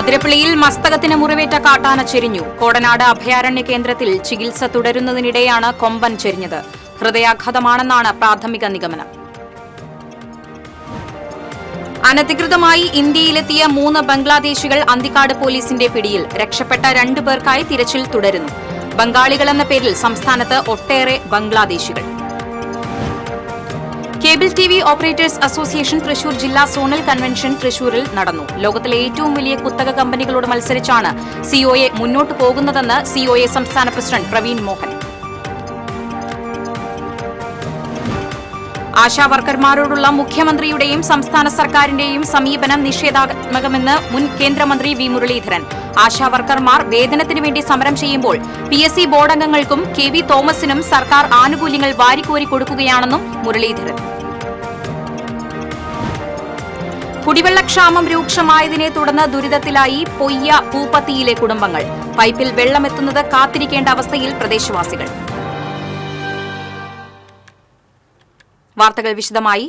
അതിരപ്പള്ളിയിൽ മസ്തകത്തിന് മുറിവേറ്റ കാട്ടാന ചെരിഞ്ഞു. കോടനാട് അഭയാരണ്യ കേന്ദ്രത്തിൽ ചികിത്സ തുടരുന്നതിനിടെയാണ് കൊമ്പൻ ചെരിഞ്ഞത്. ഹൃദയാഘാതമാണെന്നാണ് പ്രാഥമിക നിഗമനം. അനധികൃതമായി ഇന്ത്യയിലെത്തിയ 3 ബംഗ്ലാദേശികൾ അന്തിക്കാട് പോലീസിന്റെ പിടിയിൽ. രക്ഷപ്പെട്ട 2 പേർക്കായി തിരച്ചിൽ തുടരുന്നു. ബംഗാളികളെന്ന പേരിൽ സംസ്ഥാനത്ത് ഒട്ടേറെ ബംഗ്ലാദേശികൾ. Cable TV operators association Thrissur ജില്ലാ സോണൽ കൺവെൻഷൻ തൃശൂരിൽ നടന്നു. ലോകത്തിലെ ഏറ്റവും വലിയ കുത്തക കമ്പനികളോട് മത്സരിച്ചാണ് സിഒഎ മുന്നോട്ടു പോകുന്നതെന്ന് സിഒഎ സംസ്ഥാന പ്രസിഡന്റ് പ്രവീൺ മോഹൻ. ആശാവർക്കർമാരോടുള്ള മുഖ്യമന്ത്രിയുടെയും സംസ്ഥാന സർക്കാരിന്റെയും സമീപനം നിഷേധാത്മകമെന്ന് മുൻ കേന്ദ്രമന്ത്രി വി മുരളീധരൻ. ആശാവർക്കർമാർ വേതനത്തിനു വേണ്ടി സമരം ചെയ്യുമ്പോൾ PSC ബോർഡംഗങ്ങൾക്കും KV തോമസിനും സർക്കാർ ആനുകൂല്യങ്ങൾ വാരിക്കോരി കൊടുക്കുകയാണെന്നും മുരളീധരൻ. കുടിവെള്ളക്ഷാമം രൂക്ഷമായതിനെ തുടർന്ന് ദുരിതത്തിലായി പൊയ്യ പൂപ്പത്തിയിലെ കുടുംബങ്ങൾ. പൈപ്പിൽ വെള്ളമെത്തുന്നത് കാത്തിരിക്കേണ്ട അവസ്ഥയിൽ പ്രദേശവാസികൾ. വാർത്തകൾ വിശദമായി.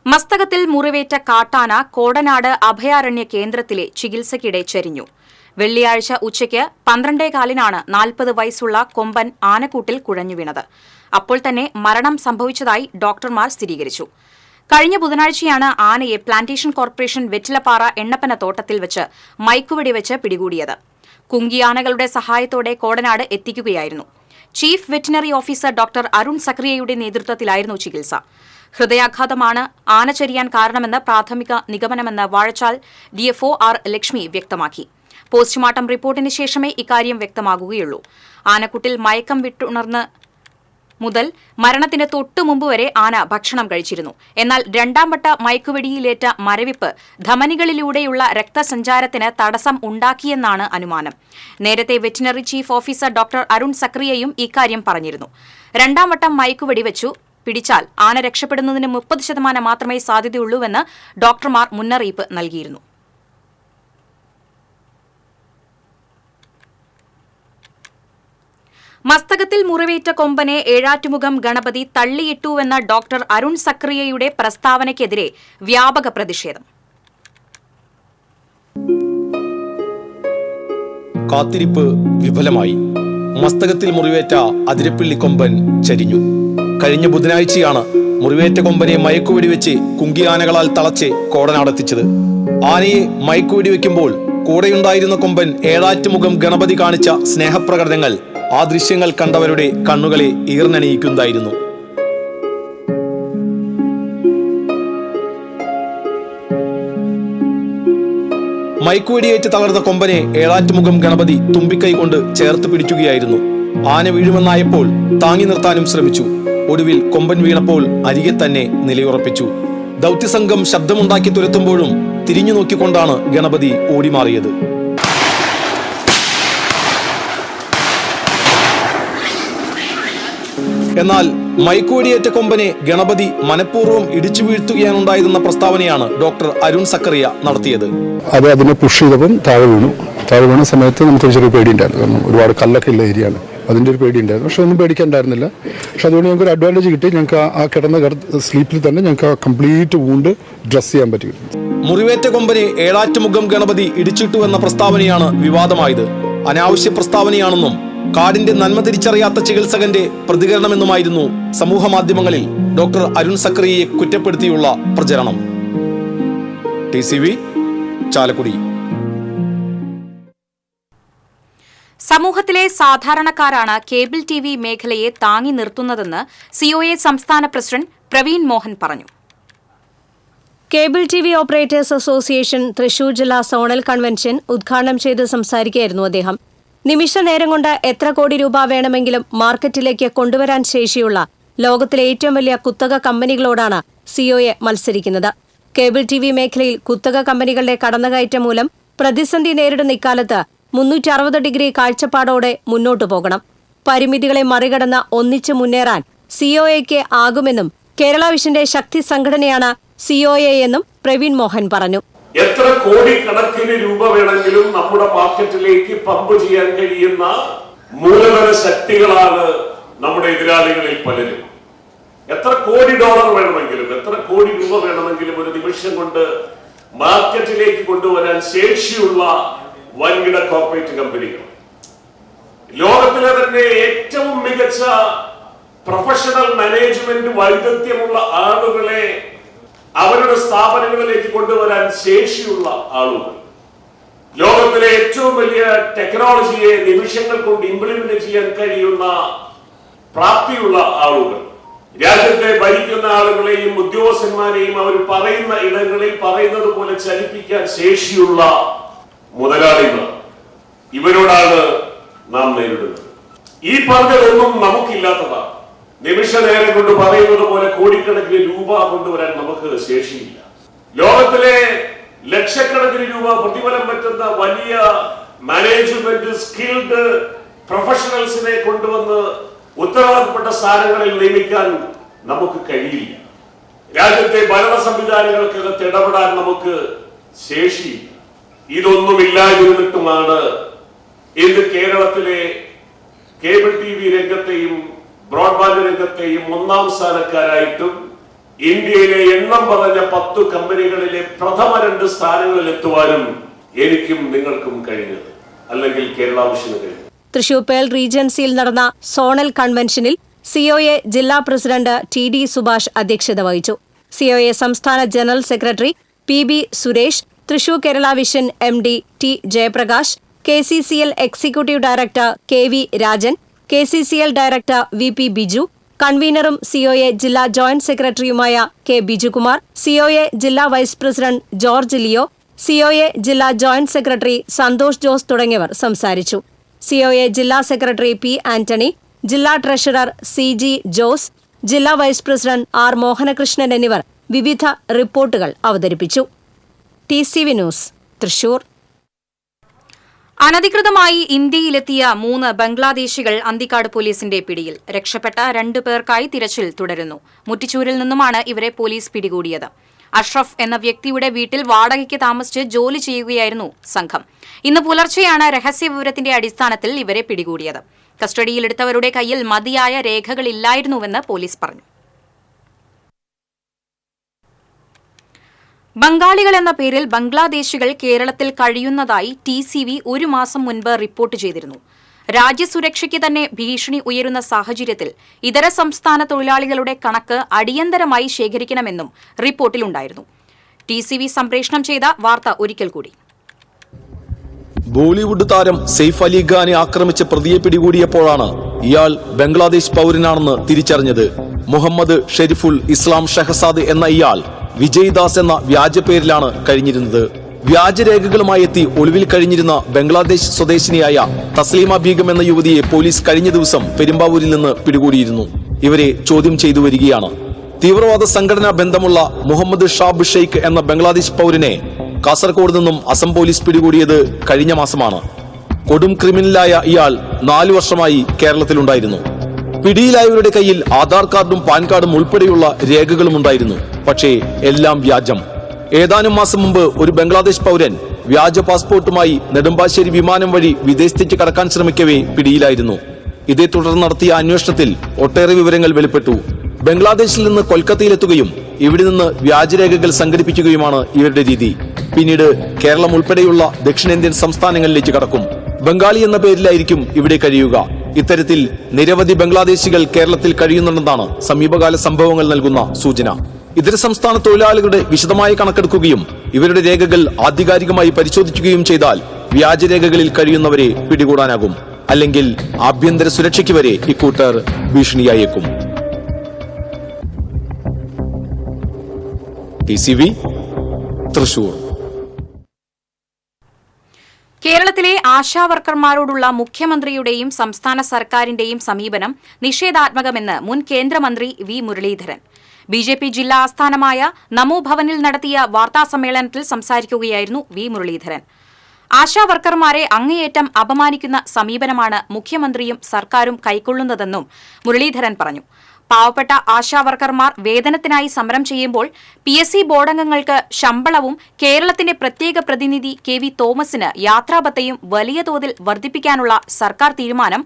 മസ്തകത്തിൽ മുറിവേറ്റ കാട്ടാന കോടനാട് അഭയാരണ്യ കേന്ദ്രത്തിലെ ചികിത്സയ്ക്കിടെ ചെരിഞ്ഞു. വെള്ളിയാഴ്ച ഉച്ചയ്ക്ക് 12:15 40 വയസ്സുള്ള കൊമ്പൻ ആനക്കൂട്ടിൽ കുഴഞ്ഞു വീണത്. അപ്പോൾ തന്നെ മരണം സംഭവിച്ചതായി ഡോക്ടർമാർ സ്ഥിരീകരിച്ചു. കഴിഞ്ഞ ബുധനാഴ്ചയാണ് ആനയെ പ്ലാന്റേഷൻ കോർപ്പറേഷൻ വെറ്റിലപ്പാറ എണ്ണപ്പന തോട്ടത്തിൽ വെച്ച് മയക്കുവെടിവെച്ച് പിടികൂടിയത്. കുങ്കിയാനകളുടെ സഹായത്തോടെ കോടനാട് എത്തിക്കുകയായിരുന്നു. Chief veterinary officer doctor Arun സക്രിയയുടെ നേതൃത്വത്തിലായിരുന്നു ചികിത്സ. ഹൃദയാഘാതമാണ് ആന ചരിയാൻ കാരണമെന്ന് പ്രാഥമിക നിഗമനമെന്ന് വാഴച്ചാൽ DFO R ലക്ഷ്മി വ്യക്തമാക്കി. പോസ്റ്റ്മോർട്ടം റിപ്പോർട്ടിന് ശേഷമേ ഇക്കാര്യം വ്യക്തമാകുകയുള്ളൂ. ആനക്കുട്ടിൽ മയക്കം വിട്ടുണർന്ന് മുതൽ മരണത്തിന് തൊട്ടുമുമ്പ് വരെ ആന ഭക്ഷണം കഴിച്ചിരുന്നു. എന്നാൽ 2ാം വട്ട മയക്കുവെടിയിലേറ്റ മരവിപ്പ് ധമനികളിലൂടെയുള്ള രക്തസഞ്ചാരത്തിന് തടസ്സം ഉണ്ടാക്കിയെന്നാണ് അനുമാനം. നേരത്തെ veterinary chief officer doctor Arun സക്രിയയും ഇക്കാര്യം പറഞ്ഞിരുന്നു. 2ാം വട്ടം മയക്കുവെടി വെച്ചു പിടിച്ചാൽ ആന രക്ഷപ്പെടുന്നതിന് 30% മാത്രമേ സാധ്യതയുള്ളൂവെന്ന് ഡോക്ടർമാർ മുന്നറിയിപ്പ് നൽകിയിരുന്നു. മസ്തകത്തിൽ മുറിവേറ്റ കൊമ്പനെ ഏഴാറ്റുമുഖം ഗണപതി തള്ളിയിട്ടുവെന്ന ഡോക്ടർ അരുൺ സക്രിയയുടെ പ്രസ്താവനയ്ക്കെതിരെ വ്യാപക പ്രതിഷേധം. കാത്തിരിപ്പ് വിഫലമായി. മസ്തകത്തിൽ മുറിവേറ്റ അതിരപ്പള്ളി കൊമ്പൻ ചരിഞ്ഞു. കഴിഞ്ഞ ബുധനാഴ്ചയാണ് മുറിവേറ്റ കൊമ്പനെ മയക്കുവെടിവെച്ച് കുങ്കിയാനകളാൽ തളച്ച് കോടനാടെത്തിച്ചത്. ആനയെ മയക്കുവെടിവെക്കുമ്പോൾ കൂടെയുണ്ടായിരുന്ന കൊമ്പൻ ഏഴാറ്റുമുഖം ഗണപതി കാണിച്ച സ്നേഹപ്രകടനങ്ങൾ ആ ദൃശ്യങ്ങൾ കണ്ടവരുടെ കണ്ണുകളെ ഈർന്നണിയിക്കുന്നതായിരുന്നു. മയക്കുവെടിയേറ്റ് തളർന്ന കൊമ്പനെ ഏഴാറ്റുമുഖം ഗണപതി തുമ്പിക്കൈ കൊണ്ട് ചേർത്ത് പിടിക്കുകയായിരുന്നു. ആന വീഴുമെന്നായപ്പോൾ താങ്ങി നിർത്താനും ശ്രമിച്ചു. ഒടുവിൽ കൊമ്പൻ വീണപ്പോൾ അരികെ തന്നെ നിലയുറപ്പിച്ചു. ദൗത്യസംഘം ശബ്ദമുണ്ടാക്കി തുരത്തുമ്പോഴും തിരിഞ്ഞു നോക്കിക്കൊണ്ടാണ് ഗണപതി ഓടിമാറിയത്. എന്നാൽ മയക്കുവെടിയേറ്റ കൊമ്പനെ ഗണപതി മനഃപൂർവ്വം ഇടിച്ചു വീഴ്ത്തുകയാണുണ്ടായതെന്ന പ്രസ്താവനയാണ് ഡോക്ടർ അരുൺ സക്കറിയ നടത്തിയത്. അത് അതിനെ പുഷ് ചെയ്തപ്പം താഴെ വീണ സമയത്ത് നമുക്കൊരു ചെറിയ പേടിയുണ്ടായിരുന്നു. കാരണം ഒരുപാട് കല്ലൊക്കെ ഉള്ള ഏരിയയാണ്. അതിൻ്റെ ഒരു പേടിയുണ്ടായിരുന്നു. പക്ഷെ ഒന്നും പേടിക്കാനുണ്ടായിരുന്നില്ല. പക്ഷെ അതുകൊണ്ട് ഞങ്ങൾക്ക് ഒരു അഡ്വാൻറ്റേജ് കിട്ടി. ഞങ്ങൾക്ക് ആ കിടന്ന സ്ലീപ്പിൽ തന്നെ ഞങ്ങൾക്ക് ആ കംപ്ലീറ്റ് വൂണ്ട് ഡ്രസ് ചെയ്യാൻ പറ്റി. മുറിവേറ്റ കൊമ്പനെ ഏഴാറ്റുമുഖം ഗണപതി ഇടിച്ചിട്ടുവെന്ന പ്രസ്താവനയാണ് വിവാദമായത്. അനാവശ്യ പ്രസ്താവനയാണെന്നും കാടിന്റെ നന്മ തിരിച്ചറിയാത്ത ചികിത്സകന്റെ പ്രതികരണമെന്നുമായിരുന്നു സമൂഹ മാധ്യമങ്ങളിൽ ഡോക്ടർ അരുൺ സക്രിയയെ കുറ്റപ്പെടുത്തിയുള്ള പ്രചരണം. TCV ചാലക്കുടി. സമൂഹത്തിലെ സാധാരണക്കാരാണ് കേബിൾ TV മേഖലയെ താങ്ങി നിർത്തുന്നതെന്ന് COA സംസ്ഥാന പ്രസിഡന്റ് പ്രവീൺ മോഹൻ പറഞ്ഞു. Cable TV operators association Thrissur ജില്ലാ സോണൽ കൺവെൻഷൻ ഉദ്ഘാടനം ചെയ്ത് സംസാരിക്കുകയായിരുന്നു അദ്ദേഹം. നിമിഷ നേരം കൊണ്ട് എത്ര കോടി രൂപ വേണമെങ്കിലും മാർക്കറ്റിലേക്ക് കൊണ്ടുവരാൻ ശേഷിയുള്ള ലോകത്തിലെ ഏറ്റവും വലിയ കുത്തക കമ്പനികളോടാണ് COA മത്സരിക്കുന്നത്. കേബിൾ TV മേഖലയിൽ കുത്തക കമ്പനികളുടെ കടന്നുകയറ്റം മൂലം പ്രതിസന്ധി നേരിടുന്ന ഇക്കാലത്ത് 360 ഡിഗ്രി കാഴ്ചപ്പാടോടെ മുന്നോട്ടു പോകണം. പരിമിതികളെ മറികടന്ന് ഒന്നിച്ചു മുന്നേറാൻ COAയ്ക്ക് ആകുമെന്നും കേരള വിഷന്റെ ശക്തി സംഘടനയാണ് COA എന്നും പ്രവീൺ മോഹൻ പറഞ്ഞു. എത്ര കോടിക്കണക്കിന് രൂപ വേണമെങ്കിലും നമ്മുടെ മാർക്കറ്റിലേക്ക് പമ്പ് ചെയ്യാൻ കഴിയുന്ന മൂലധന ശക്തികളാണ് നമ്മുടെ എതിരാളികളിൽ പലരും. എത്ര കോടി ഡോളർ വേണമെങ്കിലും എത്ര കോടി രൂപ വേണമെങ്കിലും ഒരു നിമിഷം കൊണ്ട് മാർക്കറ്റിലേക്ക് കൊണ്ടുവരാൻ ശേഷിയുള്ള വൻകിട കോർപ്പറേറ്റ് കമ്പനികൾ. ലോകത്തിലെ തന്നെ ഏറ്റവും മികച്ച പ്രൊഫഷണൽ മാനേജ്മെന്റ് വൈദഗ്ധ്യമുള്ള ആളുകളെ അവരുടെ സ്ഥാപനങ്ങളിലേക്ക് കൊണ്ടുവരാൻ ശേഷിയുള്ള ആളുകൾ, ലോകത്തിലെ ഏറ്റവും വലിയ ടെക്നോളജിയെ നിമിഷങ്ങൾ കൊണ്ട് ഇംപ്ലിമെന്റ് ചെയ്യാൻ കഴിയുന്ന പ്രാപ്തിയുള്ള ആളുകൾ, രാജ്യത്തെ ഭരിക്കുന്ന ആളുകളെയും ഉദ്യോഗസ്ഥന്മാരെയും അവർ പറയുന്ന ഇടങ്ങളിൽ പറയുന്നത് പോലെ ചലിപ്പിക്കാൻ ശേഷിയുള്ള മുതലാളികൾ, ഇവരോടാണ് നാം നേരിടുന്നത്. ഈ പറഞ്ഞതൊന്നും നമുക്കില്ലാത്തതാണ്. നിമിഷ നേരം കൊണ്ട് പറയുന്നത് പോലെ കോടിക്കണക്കിന് രൂപ കൊണ്ടുവരാൻ നമുക്ക് ശേഷിയില്ല. ലോകത്തിലെ ലക്ഷക്കണക്കിന് രൂപ പ്രതിഫലം പറ്റുന്ന വലിയ മാനേജ്മെന്റ് സ്കിൽഡ് പ്രൊഫഷണൽസിനെ കൊണ്ടുവന്ന് ഉത്തരവാദപ്പെട്ട സ്ഥാനങ്ങളിൽ നിയമിക്കാൻ നമുക്ക് കഴിയില്ല. രാജ്യത്തെ ഭരണ സംവിധാനങ്ങൾക്കകത്ത് ഇടപെടാൻ നമുക്ക് ശേഷിയില്ല. ഇതൊന്നുമില്ലാതിരുന്നിട്ടുമാണ് ഇന്ന് കേരളത്തിലെ കേബിൾ TV രംഗത്തെയും ബ്രോഡ്ബാൻഡ് രംഗത്തെയും ഒന്നാം സ്ഥാനക്കാരായിട്ടും ഇന്ത്യയിലെ എണ്ണം പറഞ്ഞ 10 കമ്പനികളിലെ പ്രഥമ 2 സ്ഥാനങ്ങളിൽ എത്തുവാനും എനിക്കും നിങ്ങൾക്കും കഴിഞ്ഞത്, അല്ലെങ്കിൽ കേരള വിഷന് കഴിഞ്ഞത്. തൃശൂർ പേൾ റീജൻസിയിൽ നടന്ന സോണൽ കൺവെൻഷനിൽ COA ജില്ലാ പ്രസിഡന്റ് TD സുഭാഷ് അധ്യക്ഷത വഹിച്ചു. COA സംസ്ഥാന general secretary PB Suresh, Thrissur Kerala vision MD T Jayaprakash, KCCL executive director KV Rajan, KCCL director VP Biju, കൺവീനറും COA ജില്ലാ ജോയിന്റ് സെക്രട്ടറിയുമായ K ബിജുകുമാർ, COA ജില്ലാ vice president George Leo, COA ജില്ലാ ജോയിന്റ് സെക്രട്ടറി സന്തോഷ് ജോസ് തുടങ്ങിയവർ സംസാരിച്ചു. COA ജില്ലാ സെക്രട്ടറി P ആന്റണി, ജില്ലാ ട്രഷറർ CG ജോസ്, ജില്ലാ വൈസ് പ്രസിഡന്റ് R മോഹനകൃഷ്ണൻ എന്നിവർ വിവിധ റിപ്പോർട്ടുകൾ അവതരിപ്പിച്ചു. TCV news, Thrissur. അനധികൃതമായി ഇന്ത്യയിലെത്തിയ 3 ബംഗ്ലാദേശികൾ അന്തിക്കാട് പോലീസിന്റെ പിടിയിൽ. രക്ഷപ്പെട്ട 2 പേർക്കായി തിരച്ചിൽ തുടരുന്നു. മുറ്റിച്ചൂരിൽ നിന്നുമാണ് ഇവരെ പോലീസ് പിടികൂടിയത്. അഷ്റഫ് എന്ന വ്യക്തിയുടെ വീട്ടിൽ വാടകയ്ക്ക് താമസിച്ച് ജോലി ചെയ്യുകയായിരുന്നു സംഘം. ഇന്ന് പുലർച്ചെയാണ് രഹസ്യവിവരത്തിന്റെ അടിസ്ഥാനത്തിൽ ഇവരെ പിടികൂടിയത്. കസ്റ്റഡിയിലെടുത്തവരുടെ കയ്യിൽ മതിയായ രേഖകളില്ലായിരുന്നുവെന്ന് പോലീസ് പറഞ്ഞു. ബംഗാളികൾ എന്ന പേരിൽ ബംഗ്ലാദേശികൾ കേരളത്തിൽ കഴിയുന്നതായി TCV 1 മാസം മുൻപ് റിപ്പോർട്ട് ചെയ്തിരുന്നു. രാജ്യസുരക്ഷയ്ക്ക് തന്നെ ഭീഷണി ഉയരുന്ന സാഹചര്യത്തിൽ ഇതര സംസ്ഥാന തൊഴിലാളികളുടെ കണക്ക് അടിയന്തരമായി ശേഖരിക്കണമെന്നും റിപ്പോർട്ടിലുണ്ടായിരുന്നു. TCV സംപ്രേഷണം ചെയ്ത വാർത്ത ഒരിക്കൽ കൂടി. ബോളിവുഡ് താരം സെയ്ഫ് അലി ഖാനെ ആക്രമിച്ച് പ്രതിയെ പിടികൂടിയപ്പോഴാണ് ഇയാൾ ബംഗ്ലാദേശ് പൗരനാണെന്ന് തിരിച്ചറിഞ്ഞത്. മുഹമ്മദ് ഷെരിഫുൽ ഇസ്ലാം ഷഹസാദ് എന്ന ഇയാൾ വിജയ്ദാസ് എന്ന വ്യാജപേരിലാണ് കഴിഞ്ഞിരുന്നത്. വ്യാജരേഖകളുമായി എത്തി ഒളിവിൽ കഴിഞ്ഞിരുന്ന ബംഗ്ലാദേശ് സ്വദേശിനിയായ തസ്ലീമ ബീഗം എന്ന യുവതിയെ പോലീസ് കഴിഞ്ഞ ദിവസം പെരുമ്പാവൂരിൽ നിന്ന് പിടികൂടിയിരുന്നു. ഇവരെ ചോദ്യം ചെയ്തു വരികയാണ്. തീവ്രവാദ സംഘടനാ ബന്ധമുള്ള മുഹമ്മദ് ഷാബ് ഷെയ്ഖ് എന്ന ബംഗ്ലാദേശ് പൗരനെ കാസർഗോഡ് നിന്നും അസം പോലീസ് പിടികൂടിയത് കഴിഞ്ഞ മാസമാണ്. കൊടും ക്രിമിനലായ ഇയാൾ 4 വർഷമായി കേരളത്തിലുണ്ടായിരുന്നു. പിടിയിലായവരുടെ കയ്യിൽ ആധാർ കാർഡും പാൻ കാർഡും ഉൾപ്പെടെയുള്ള രേഖകളും ഉണ്ടായിരുന്നു. പക്ഷേ എല്ലാം വ്യാജം. ഏതാനും മാസം മുമ്പ് ഒരു ബംഗ്ലാദേശ് പൗരൻ വ്യാജ പാസ്പോർട്ടുമായി നെടുമ്പാശ്ശേരി വിമാനം വഴി വിദേശത്തേക്ക് കടക്കാൻ ശ്രമിക്കവേ പിടിയിലായിരുന്നു. ഇതേ തുടർന്ന് നടത്തിയ അന്വേഷണത്തിൽ ഒട്ടേറെ വിവരങ്ങൾ വെളിപ്പെട്ടു. ബംഗ്ലാദേശിൽ നിന്ന് കൊൽക്കത്തയിലെത്തുകയും ഇവിടെ നിന്ന് വ്യാജരേഖകൾ സംഘടിപ്പിക്കുകയുമാണ് ഇവരുടെ രീതി. പിന്നീട് കേരളം ഉൾപ്പെടെയുള്ള ദക്ഷിണേന്ത്യൻ സംസ്ഥാനങ്ങളിലേക്ക് കടക്കും. ബംഗാളി എന്ന പേരിലായിരിക്കും ഇവിടെ കഴിയുക. ഇത്തരത്തിൽ നിരവധി ബംഗ്ലാദേശികൾ കേരളത്തിൽ കഴിയുന്നുണ്ടെന്നാണ് സമീപകാല സംഭവങ്ങൾ നൽകുന്ന സൂചന. ഇതര സംസ്ഥാന തൊഴിലാളികളുടെ വിശദമായ കണക്കെടുക്കുകയും ഇവരുടെ രേഖകൾ ആധികാരികമായി പരിശോധിക്കുകയും ചെയ്താൽ വ്യാജരേഖകളിൽ കഴിയുന്നവരെ പിടികൂടാനാകും. അല്ലെങ്കിൽ ആഭ്യന്തര സുരക്ഷയ്ക്ക് വരെ ഇക്കൂട്ടർ ഭീഷണിയായേക്കും. TCV തൃശൂർ. കേരളത്തിലെ ആശാവർക്കർമാരോടുള്ള മുഖ്യമന്ത്രിയുടെയും സംസ്ഥാന സർക്കാരിന്റെയും സമീപനം നിഷേധാത്മകമെന്ന് മുൻ കേന്ദ്രമന്ത്രി വി മുരളീധരൻ. BJP ജില്ലാ ആസ്ഥാനമായ നമോ ഭവനിൽ നടത്തിയ വാർത്താസമ്മേളനത്തിൽ സംസാരിക്കുകയായിരുന്നു വി മുരളീധരൻ. ആശാവർക്കർമാരെ അങ്ങേയറ്റം അപമാനിക്കുന്ന സമീപനമാണ് മുഖ്യമന്ത്രിയും സർക്കാരും കൈക്കൊള്ളുന്നതെന്നും മുരളീധരൻ പറഞ്ഞു. പാവപ്പെട്ട ആശാവർക്കർമാർ വേതനത്തിനായി സമരം ചെയ്യുമ്പോൾ PSC ബോർഡംഗങ്ങൾക്ക് ശമ്പളവും കേരളത്തിന്റെ പ്രത്യേക പ്രതിനിധി KV തോമസിന് യാത്രാഭത്തയും വലിയ തോതിൽ വർദ്ധിപ്പിക്കാനുള്ള സർക്കാർ തീരുമാനം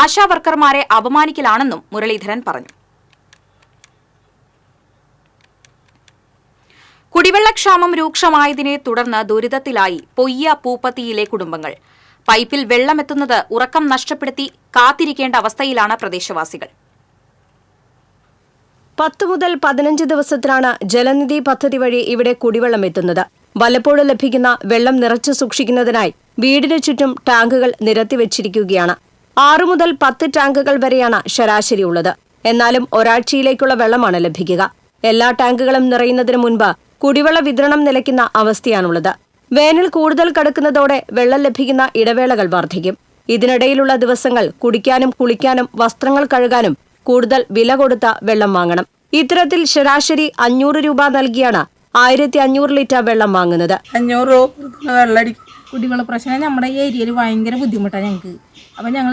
ആശാവർക്കർമാരെ അപമാനിക്കലാണെന്നും മുരളീധരൻ പറഞ്ഞു. കുടിവെള്ളക്ഷാമം രൂക്ഷമായതിനെ തുടർന്ന് ദുരിതത്തിലായി പൊയ്യ പൂപ്പത്തിയിലെ കുടുംബങ്ങൾ. പൈപ്പിൽ വെള്ളമെത്തുന്നത് ഉറക്കം നഷ്ടപ്പെടുത്തി കാത്തിരിക്കേണ്ട അവസ്ഥയിലാണ് പ്രദേശവാസികൾ. 10 മുതൽ 15 ദിവസത്തിലാണ് ജലനിധി പദ്ധതി വഴി ഇവിടെ കുടിവെള്ളം എത്തുന്നത്. വല്ലപ്പോഴും ലഭിക്കുന്ന വെള്ളം നിറച്ചു സൂക്ഷിക്കുന്നതിനായി വീടിനു ചുറ്റും ടാങ്കുകൾ നിരത്തിവച്ചിരിക്കുകയാണ്. 6 മുതൽ 10 ടാങ്കുകൾ വരെയാണ് ശരാശരി ഉള്ളത്. എന്നാലും ഒരാഴ്ചയിലേക്കുള്ള വെള്ളമാണ് ലഭിക്കുക. എല്ലാ ടാങ്കുകളും നിറയുന്നതിന് മുൻപ് കുടിവെള്ള വിതരണം നിലയ്ക്കുന്ന അവസ്ഥയാണുള്ളത്. വേനൽ കൂടുതൽ കടക്കുന്നതോടെ വെള്ളം ലഭിക്കുന്ന ഇടവേളകൾ വർദ്ധിക്കും. ഇതിനിടയിലുള്ള ദിവസങ്ങൾ കുടിക്കാനും കുളിക്കാനും വസ്ത്രങ്ങൾ കഴുകാനും കൂടുതൽ വില കൊടുത്ത വെള്ളം വാങ്ങണം. ഇത്തരത്തിൽ ശരാശരി 500 രൂപ നൽകിയാണ് 1500 ലിറ്റർ വെള്ളം വാങ്ങുന്നത്. 500 രൂപ വെള്ളം കുടിവെള്ള പ്രശ്നം നമ്മുടെ ഈ ഏരിയയിൽ ഭയങ്കര ബുദ്ധിമുട്ടാണ് ഞങ്ങൾക്ക്. അപ്പം ഞങ്ങൾ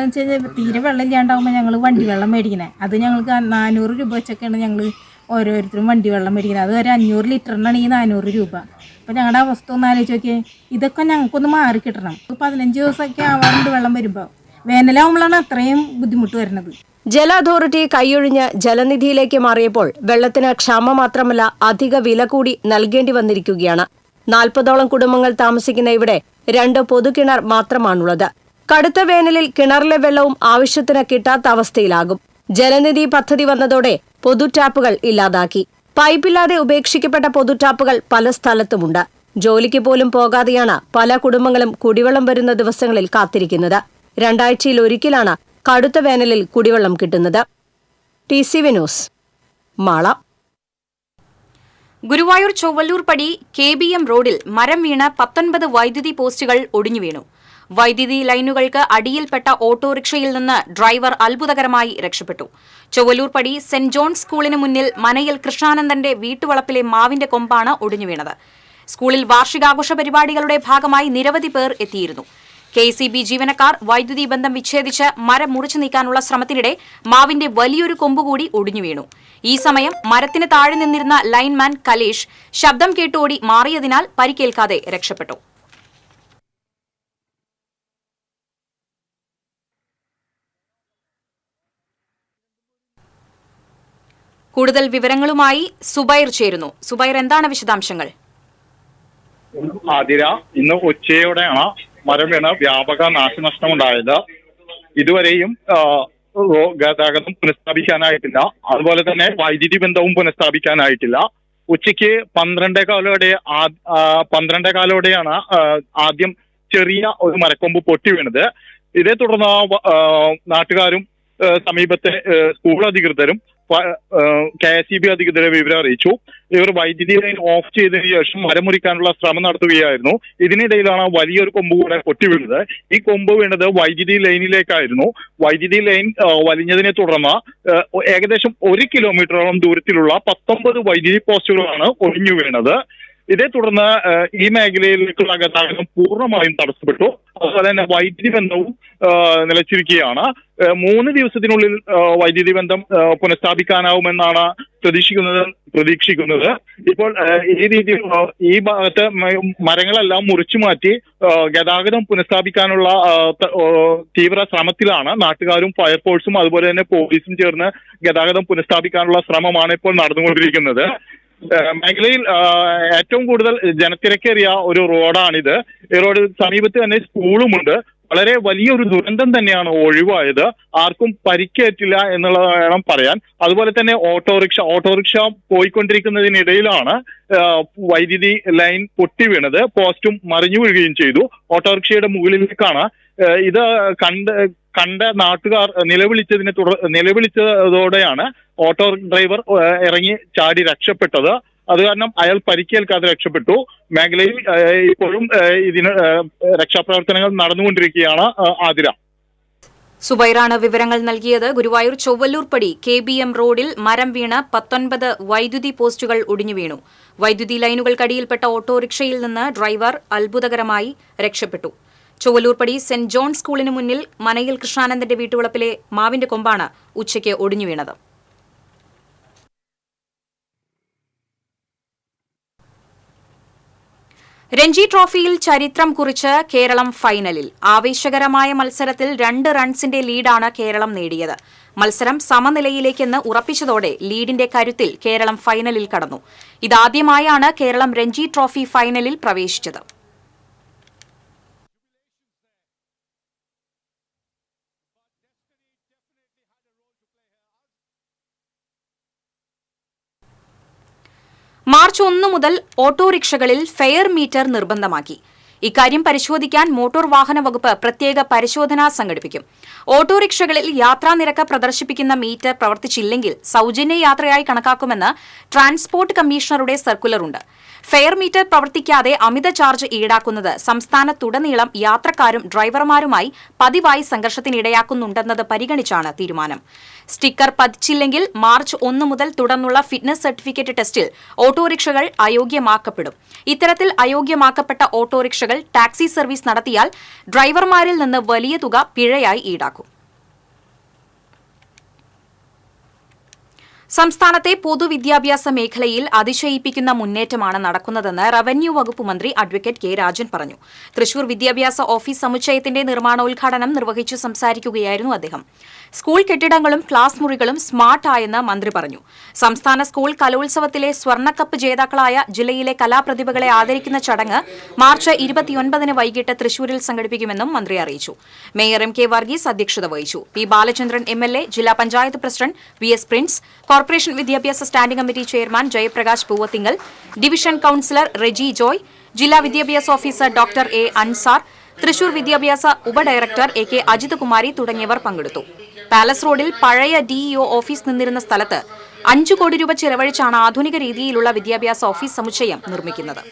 തീരെ വെള്ളം ഇല്ലാണ്ടാകുമ്പോൾ ഞങ്ങൾ വണ്ടി വെള്ളം മേടിക്കണേ. അത് ഞങ്ങൾക്ക് 400 രൂപ വെച്ചൊക്കെയാണ് ഞങ്ങൾ ഓരോരുത്തരും വണ്ടി വെള്ളം മേടിക്കുന്നത്. അത് ഒരു 500 ലിറ്ററിനാണ് ഈ 400 രൂപ. അപ്പം ഞങ്ങളുടെ അവസ്ഥ ഒന്ന് ആലോചിച്ച് നോക്കിയേ. ഇതൊക്കെ ഞങ്ങൾക്കൊന്ന് മാറി കിട്ടണം. 15 ദിവസമൊക്കെ ആവാറുണ്ട് വെള്ളം വരുമ്പോൾ. വേനലാവുമ്പോഴാണ് അത്രയും ബുദ്ധിമുട്ട് വരുന്നത്. ജല അതോറിറ്റി കൈയൊഴിഞ്ഞ് ജലനിധിയിലേക്ക് മാറിയപ്പോൾ വെള്ളത്തിന് ക്ഷാമം മാത്രമല്ല അധിക വില കൂടി നൽകേണ്ടി വന്നിരിക്കുകയാണ്. 40ഓളം കുടുംബങ്ങൾ താമസിക്കുന്ന ഇവിടെ 2 പൊതുകിണർ മാത്രമാണുള്ളത്. കടുത്ത വേനലിൽ കിണറിലെ വെള്ളവും ആവശ്യത്തിന് കിട്ടാത്ത അവസ്ഥയിലാകും. ജലനിധി പദ്ധതി വന്നതോടെ പൊതുടാപ്പുകൾ ഇല്ലാതാക്കി. പൈപ്പില്ലാതെ ഉപേക്ഷിക്കപ്പെട്ട പൊതുടാപ്പുകൾ പല സ്ഥലത്തുമുണ്ട്. ജോലിക്ക് പോലും പോകാതെയാണ് പല കുടുംബങ്ങളും കുടിവെള്ളം വരുന്ന ദിവസങ്ങളിൽ കാത്തിരിക്കുന്നത്. 2 ആഴ്ചയിൽ ഒരിക്കലാണ് കടുത്ത വേനലിൽ കുടിവെള്ളം കിട്ടുന്നത്. TCV news, Mala. Guruvayur Chowallur Padi KBM റോഡിൽ മരം വീണ് 19 വൈദ്യുതി പോസ്റ്റുകൾ ഒടിഞ്ഞു വീണു. വൈദ്യുതി ലൈനുകൾക്ക് അടിയിൽപ്പെട്ട ഓട്ടോറിക്ഷയിൽ നിന്ന് ഡ്രൈവർ അത്ഭുതകരമായി രക്ഷപ്പെട്ടു. ചൊവ്വല്ലൂർ പടി സെന്റ് ജോൺസ് സ്കൂളിന് മുന്നിൽ മനയിൽ കൃഷ്ണാനന്ദന്റെ വീട്ടുവളപ്പിലെ മാവിന്റെ കൊമ്പാണ് ഒടിഞ്ഞു വീണത്. സ്കൂളിൽ വാർഷികാഘോഷ പരിപാടികളുടെ ഭാഗമായി നിരവധി പേർ എത്തിയിരുന്നു. KCB ജീവനക്കാർ വൈദ്യുതി ബന്ധം വിച്ഛേദിച്ച് മരം മുറിച്ചു നീക്കാനുള്ള ശ്രമത്തിനിടെ മാവിന്റെ വലിയൊരു കൊമ്പുകൂടി ഒടിഞ്ഞു വീണു. ഈ സമയം മരത്തിന് താഴെ നിന്നിരുന്ന ലൈൻമാൻ കലേഷ് ശബ്ദം കേട്ടോടി മാറിയതിനാൽ പരിക്കേൽക്കാതെ രക്ഷപ്പെട്ടു. കൂടുതൽ വിവരങ്ങളുമായി സുബൈർ ചേരുന്നു. സുബൈർ, എന്താണ് വിശദാംശങ്ങൾ? ആതിര, ഇന്ന് ഉച്ചയോടെയാണ് മരം വീണ് വ്യാപക നാശനഷ്ടമുണ്ടായത്. ഇതുവരെയും ഗതാഗതം പുനഃസ്ഥാപിക്കാനായിട്ടില്ല. അതുപോലെ തന്നെ വൈദ്യുതി ബന്ധവും പുനഃസ്ഥാപിക്കാനായിട്ടില്ല. ഉച്ചയ്ക്ക് 12:15 ആദ്യം ചെറിയ ഒരു മരക്കൊമ്പ് പൊട്ടി വീണത്. ഇതേ തുടർന്ന് നാട്ടുകാരും സമീപത്തെ സ്കൂൾ അധികൃതരും KSEB അധികൃതരെ വിവരം അറിയിച്ചു. ഇവർ വൈദ്യുതി ലൈൻ ഓഫ് ചെയ്തതിനു ശേഷം മരം മുറിക്കാനുള്ള ശ്രമം നടത്തുകയായിരുന്നു. ഇതിനിടയിലാണ് വലിയൊരു കൊമ്പ് കൂടെ പൊട്ടി വീണത്. ഈ കൊമ്പ് വീണത് വൈദ്യുതി ലൈനിലേക്കായിരുന്നു. വൈദ്യുതി ലൈൻ വലിഞ്ഞതിനെ തുടർന്ന് ഏകദേശം 1 കിലോമീറ്ററോളം ദൂരത്തിലുള്ള 19 വൈദ്യുതി പോസ്റ്റുകളാണ് ഒടിഞ്ഞു വീണത്. ഇതേ തുടർന്ന് ഈ മേഖലയിലേക്കുള്ള ഗതാഗതം പൂർണ്ണമായും തടസ്സപ്പെട്ടു. അതുപോലെ തന്നെ വൈദ്യുതി ബന്ധവും നിലച്ചിരിക്കുകയാണ്. 3 ദിവസത്തിനുള്ളിൽ വൈദ്യുതി ബന്ധം പുനഃസ്ഥാപിക്കാനാവുമെന്നാണ് പ്രതീക്ഷിക്കുന്നത്. ഇപ്പോൾ ഈ രീതിയിൽ ഈ ഭാഗത്ത് മരങ്ങളെല്ലാം മുറിച്ചു മാറ്റി ഗതാഗതം പുനഃസ്ഥാപിക്കാനുള്ള തീവ്ര ശ്രമത്തിലാണ് നാട്ടുകാരും ഫയർഫോഴ്സും അതുപോലെ തന്നെ പോലീസും ചേർന്ന് ഗതാഗതം പുനഃസ്ഥാപിക്കാനുള്ള ശ്രമമാണ് ഇപ്പോൾ നടന്നുകൊണ്ടിരിക്കുന്നത്. മേഖലയിൽ ഏറ്റവും കൂടുതൽ ജനത്തിരക്കേറിയ ഒരു റോഡാണിത്. ഈ റോഡ് സമീപത്ത് തന്നെ സ്കൂളുമുണ്ട്. വളരെ വലിയൊരു ദുരന്തം തന്നെയാണ് ഒഴിവായത്. ആർക്കും പരിക്കേറ്റില്ല എന്നുള്ളത് വേണം പറയാൻ. അതുപോലെ തന്നെ ഓട്ടോറിക്ഷ പോയിക്കൊണ്ടിരിക്കുന്നതിനിടയിലാണ് വൈദ്യുതി ലൈൻ പൊട്ടി വീണത്. പോസ്റ്റും മറിഞ്ഞു വീഴുകയും ചെയ്തു. ഓട്ടോറിക്ഷയുടെ മുകളിലേക്കാണ് ഇത് കണ്ട നാട്ടുകാർ നിലവിളിച്ചതോടെയാണ് ഓട്ടോ ഡ്രൈവർ ഇറങ്ങി ചാടി രക്ഷപ്പെട്ടത്. അത് കാരണം അയാൾ പരിക്കേൽക്കാതെ രക്ഷപ്പെട്ടു. മേഖലയിൽ ഇപ്പോഴും ഇതിന് രക്ഷാപ്രവർത്തനങ്ങൾ നടന്നുകൊണ്ടിരിക്കുകയാണ്. ആതിര, സുബൈറാണ് വിവരങ്ങൾ നൽകിയത്. ഗുരുവായൂർ ചൊവ്വല്ലൂർ പടി KBM റോഡിൽ മരം വീണ് 19 വൈദ്യുതി പോസ്റ്റുകൾ ഒടിഞ്ഞു വീണു. വൈദ്യുതി ലൈനുകൾക്കടിയിൽപ്പെട്ട ഓട്ടോറിക്ഷയിൽ നിന്ന് ഡ്രൈവർ അത്ഭുതകരമായി രക്ഷപ്പെട്ടു. ചൊവ്വല്ലൂർ പടി സെന്റ് ജോൺ സ്കൂളിന് മുന്നിൽ മനയിൽ കൃഷ്ണാനന്ദന്റെ വീട്ടുവളപ്പിലെ മാവിന്റെ കൊമ്പാണ് ഉച്ചയ്ക്ക് ഒടിഞ്ഞു വീണത്. രഞ്ജി ട്രോഫിയിൽ ചരിത്രം കുറിച്ച് കേരളം ഫൈനലിൽ. ആവേശകരമായ മത്സരത്തിൽ 2 റൺസിന്റെ ലീഡാണ് കേരളം നേടിയത്. മത്സരം സമനിലയിലേക്കെന്ന് ഉറപ്പിച്ചതോടെ ലീഡിന്റെ കരുത്തിൽ കേരളം ഫൈനലിൽ കടന്നു. ഇതാദ്യമായാണ് കേരളം രഞ്ജി ട്രോഫി ഫൈനലിൽ പ്രവേശിച്ചത്. മാർച്ച് 1 മുതൽ ഓട്ടോറിക്ഷകളിൽ ഫെയർ മീറ്റർ നിർബന്ധമാക്കി. ഇക്കാര്യം പരിശോധിക്കാൻ മോട്ടോർ വാഹന വകുപ്പ് പ്രത്യേക പരിശോധന സംഘടിപ്പിക്കും. ഓട്ടോറിക്ഷകളിൽ യാത്രാനിരക്ക് പ്രദർശിപ്പിക്കുന്ന മീറ്റർ പ്രവർത്തിച്ചില്ലെങ്കിൽ സൌജന്യ യാത്രയായി കണക്കാക്കുമെന്ന് ട്രാൻസ്പോർട്ട് കമ്മീഷണറുടെ സർക്കുലറുണ്ട്. ഫെയർ മീറ്റർ പ്രവർത്തിക്കാതെ അമിത ചാർജ് ഈടാക്കുന്നത് സംസ്ഥാനത്തുടനീളം യാത്രക്കാരും ഡ്രൈവർമാരുമായി പതിവായി സംഘർഷത്തിനിടയാക്കുന്നുണ്ടെന്നത് പരിഗണിച്ചാണ് തീരുമാനം. സ്റ്റിക്കർ പതിച്ചില്ലെങ്കിൽ മാർച്ച് 1 മുതൽ തുടർന്നുള്ള ഫിറ്റ്നസ് സർട്ടിഫിക്കറ്റ് ടെസ്റ്റിൽ ഓട്ടോറിക്ഷകൾ അയോഗ്യമാക്കപ്പെടും. ഇത്തരത്തിൽ അയോഗ്യമാക്കപ്പെട്ട ഓട്ടോറിക്ഷകൾ ടാക്സി സർവീസ് നടത്തിയാൽ ഡ്രൈവർമാരിൽ നിന്ന് വലിയ തുക പിഴയായി ഈടാക്കും. സംസ്ഥാനത്തെ പൊതുവിദ്യാഭ്യാസ മേഖലയിൽ അതിശയിപ്പിക്കുന്ന മുന്നേറ്റമാണ് നടക്കുന്നതെന്ന് റവന്യൂ വകുപ്പ് മന്ത്രി അഡ്വക്കേറ്റ് കെ രാജൻ പറഞ്ഞു. തൃശൂർ വിദ്യാഭ്യാസ ഓഫീസ് സമുച്ചയത്തിന്റെ നിർമ്മാണോദ്ഘാടനം നിർവഹിച്ചു സംസാരിക്കുകയായിരുന്നു അദ്ദേഹം. സ്കൂൾ കെട്ടിടങ്ങളും ക്ലാസ് മുറികളും സ്മാർട്ടായെന്ന് മന്ത്രി പറഞ്ഞു. സംസ്ഥാന സ്കൂൾ കലോത്സവത്തിലെ സ്വർണ്ണക്കപ്പ് ജേതാക്കളായ ജില്ലയിലെ കലാപ്രതിഭകളെ ആദരിക്കുന്ന ചടങ്ങ് മാർച്ച് 29 വൈകിട്ട് തൃശൂരിൽ സംഘടിപ്പിക്കുമെന്നും മന്ത്രി അറിയിച്ചു. മേയർ എം കെ വർഗീസ് അധ്യക്ഷത വഹിച്ചു. പി ബാലചന്ദ്രൻ MLA, ജില്ലാ panchayat president VS Prince, corporation വിദ്യാഭ്യാസ standing committee chairman Jayaprakash Poovathinkal, division councillor Reji Joy, ജില്ലാ വിദ്യാഭ്യാസ officer doctor A Ansar, Thrissur വിദ്യാഭ്യാസ ഉപഡയറക്ടർ AK അജിത് കുമാരി തുടങ്ങിയവർ പങ്കെടുത്തു. പാലസ് റോഡിൽ പഴയ DEO ഓഫീസ് നിന്നിരുന്ന സ്ഥലത്ത് 5 കോടി രൂപ ചെലവഴിച്ചാണ് ആധുനിക രീതിയിലുള്ള വിദ്യാഭ്യാസ ഓഫീസ് സമുച്ചയം നിർമ്മിക്കുന്നത്.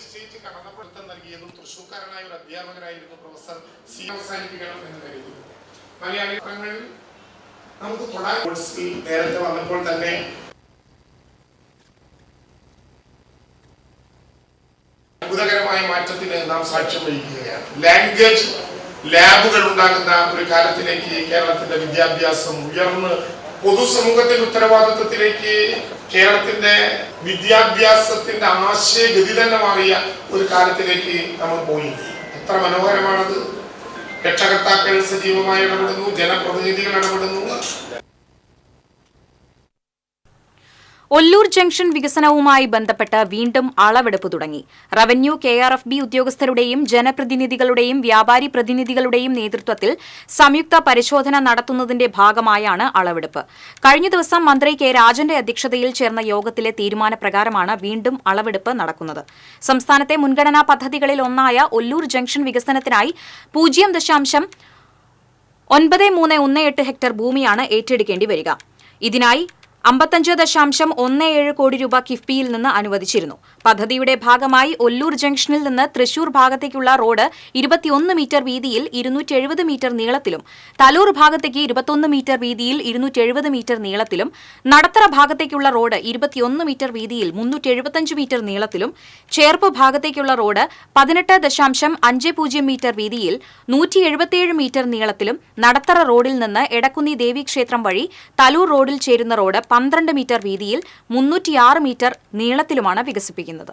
നേരത്തെ വന്നപ്പോൾ തന്നെ അത്ഭുതകരമായ മാറ്റത്തിന് നാം സാക്ഷ്യം വഹിക്കുകയാണ്. ലാംഗ്വേജ് ലാബുകൾ ഉണ്ടാകുന്ന ഒരു കാലത്തിലേക്ക് കേരളത്തിന്റെ വിദ്യാഭ്യാസം ഉയർന്ന് പൊതുസമൂഹത്തിന്റെ ഉത്തരവാദിത്വത്തിലേക്ക് കേരളത്തിന്റെ വിദ്യാഭ്യാസത്തിന്റെ ആശയഗതി തന്നെ മാറിയ ഒരു കാലത്തിലേക്ക് നമ്മൾ പോയി. എത്ര മനോഹരമാണത്! രക്ഷകർത്താക്കൾ സജീവമായി ഇടപെടുന്നു, ജനപ്രതിനിധികൾ ഇടപെടുന്നു. ഒല്ലൂർ ജംഗ്ഷൻ വികസനവുമായി ബന്ധപ്പെട്ട് വീണ്ടും അളവെടുപ്പ് തുടങ്ങി. റവന്യൂ KRFB ഉദ്യോഗസ്ഥരുടെയും ജനപ്രതിനിധികളുടെയും വ്യാപാരി പ്രതിനിധികളുടെയും നേതൃത്വത്തിൽ സംയുക്ത പരിശോധന നടത്തുന്നതിന്റെ ഭാഗമായാണ് അളവെടുപ്പ്. കഴിഞ്ഞ ദിവസം മന്ത്രി കെ രാജന്റെ അധ്യക്ഷതയിൽ ചേർന്ന യോഗത്തിലെ തീരുമാനപ്രകാരമാണ് വീണ്ടും അളവെടുപ്പ് നടക്കുന്നത്. സംസ്ഥാനത്തെ മുൻഗണനാ പദ്ധതികളിൽ ഒന്നായ ഒല്ലൂർ ജംഗ്ഷൻ വികസനത്തിനായി 0.9318 ഹെക്ടർ ഭൂമിയാണ് ഏറ്റെടുക്കേണ്ടി വരിക. ഇതിനായി 55.17 കോടി രൂപ കിഫ്ബിയിൽ നിന്ന് അനുവദിച്ചിരുന്നു. പദ്ധതിയുടെ ഭാഗമായി ഒല്ലൂർ ജംഗ്ഷനിൽ നിന്ന് തൃശൂർ ഭാഗത്തേക്കുള്ള റോഡ് 21 മീറ്റർ വീതിയിൽ 270 മീറ്റർ നീളത്തിലും, തലൂർ ഭാഗത്തേക്ക് 21 മീറ്റർ വീതിയിൽ 270 മീറ്റർ നീളത്തിലും, നടത്തറ ഭാഗത്തേക്കുള്ള റോഡ് 21 മീറ്റർ വീതിയിൽ 375 മീറ്റർ നീളത്തിലും, ചേർപ്പ് ഭാഗത്തേക്കുള്ള റോഡ് 18.50 മീറ്റർ വീതിയിൽ 177 മീറ്റർ നീളത്തിലും, നടത്തറ റോഡിൽ നിന്ന് എടക്കുന്നി ദേവീക്ഷേത്രം വഴി തലൂർ റോഡിൽ ചേരുന്ന റോഡ് 12 മീറ്റർ വീതിയിൽ 306 മീറ്റർ നീളത്തിലുമാണ് വികസിപ്പിക്കുന്നത്.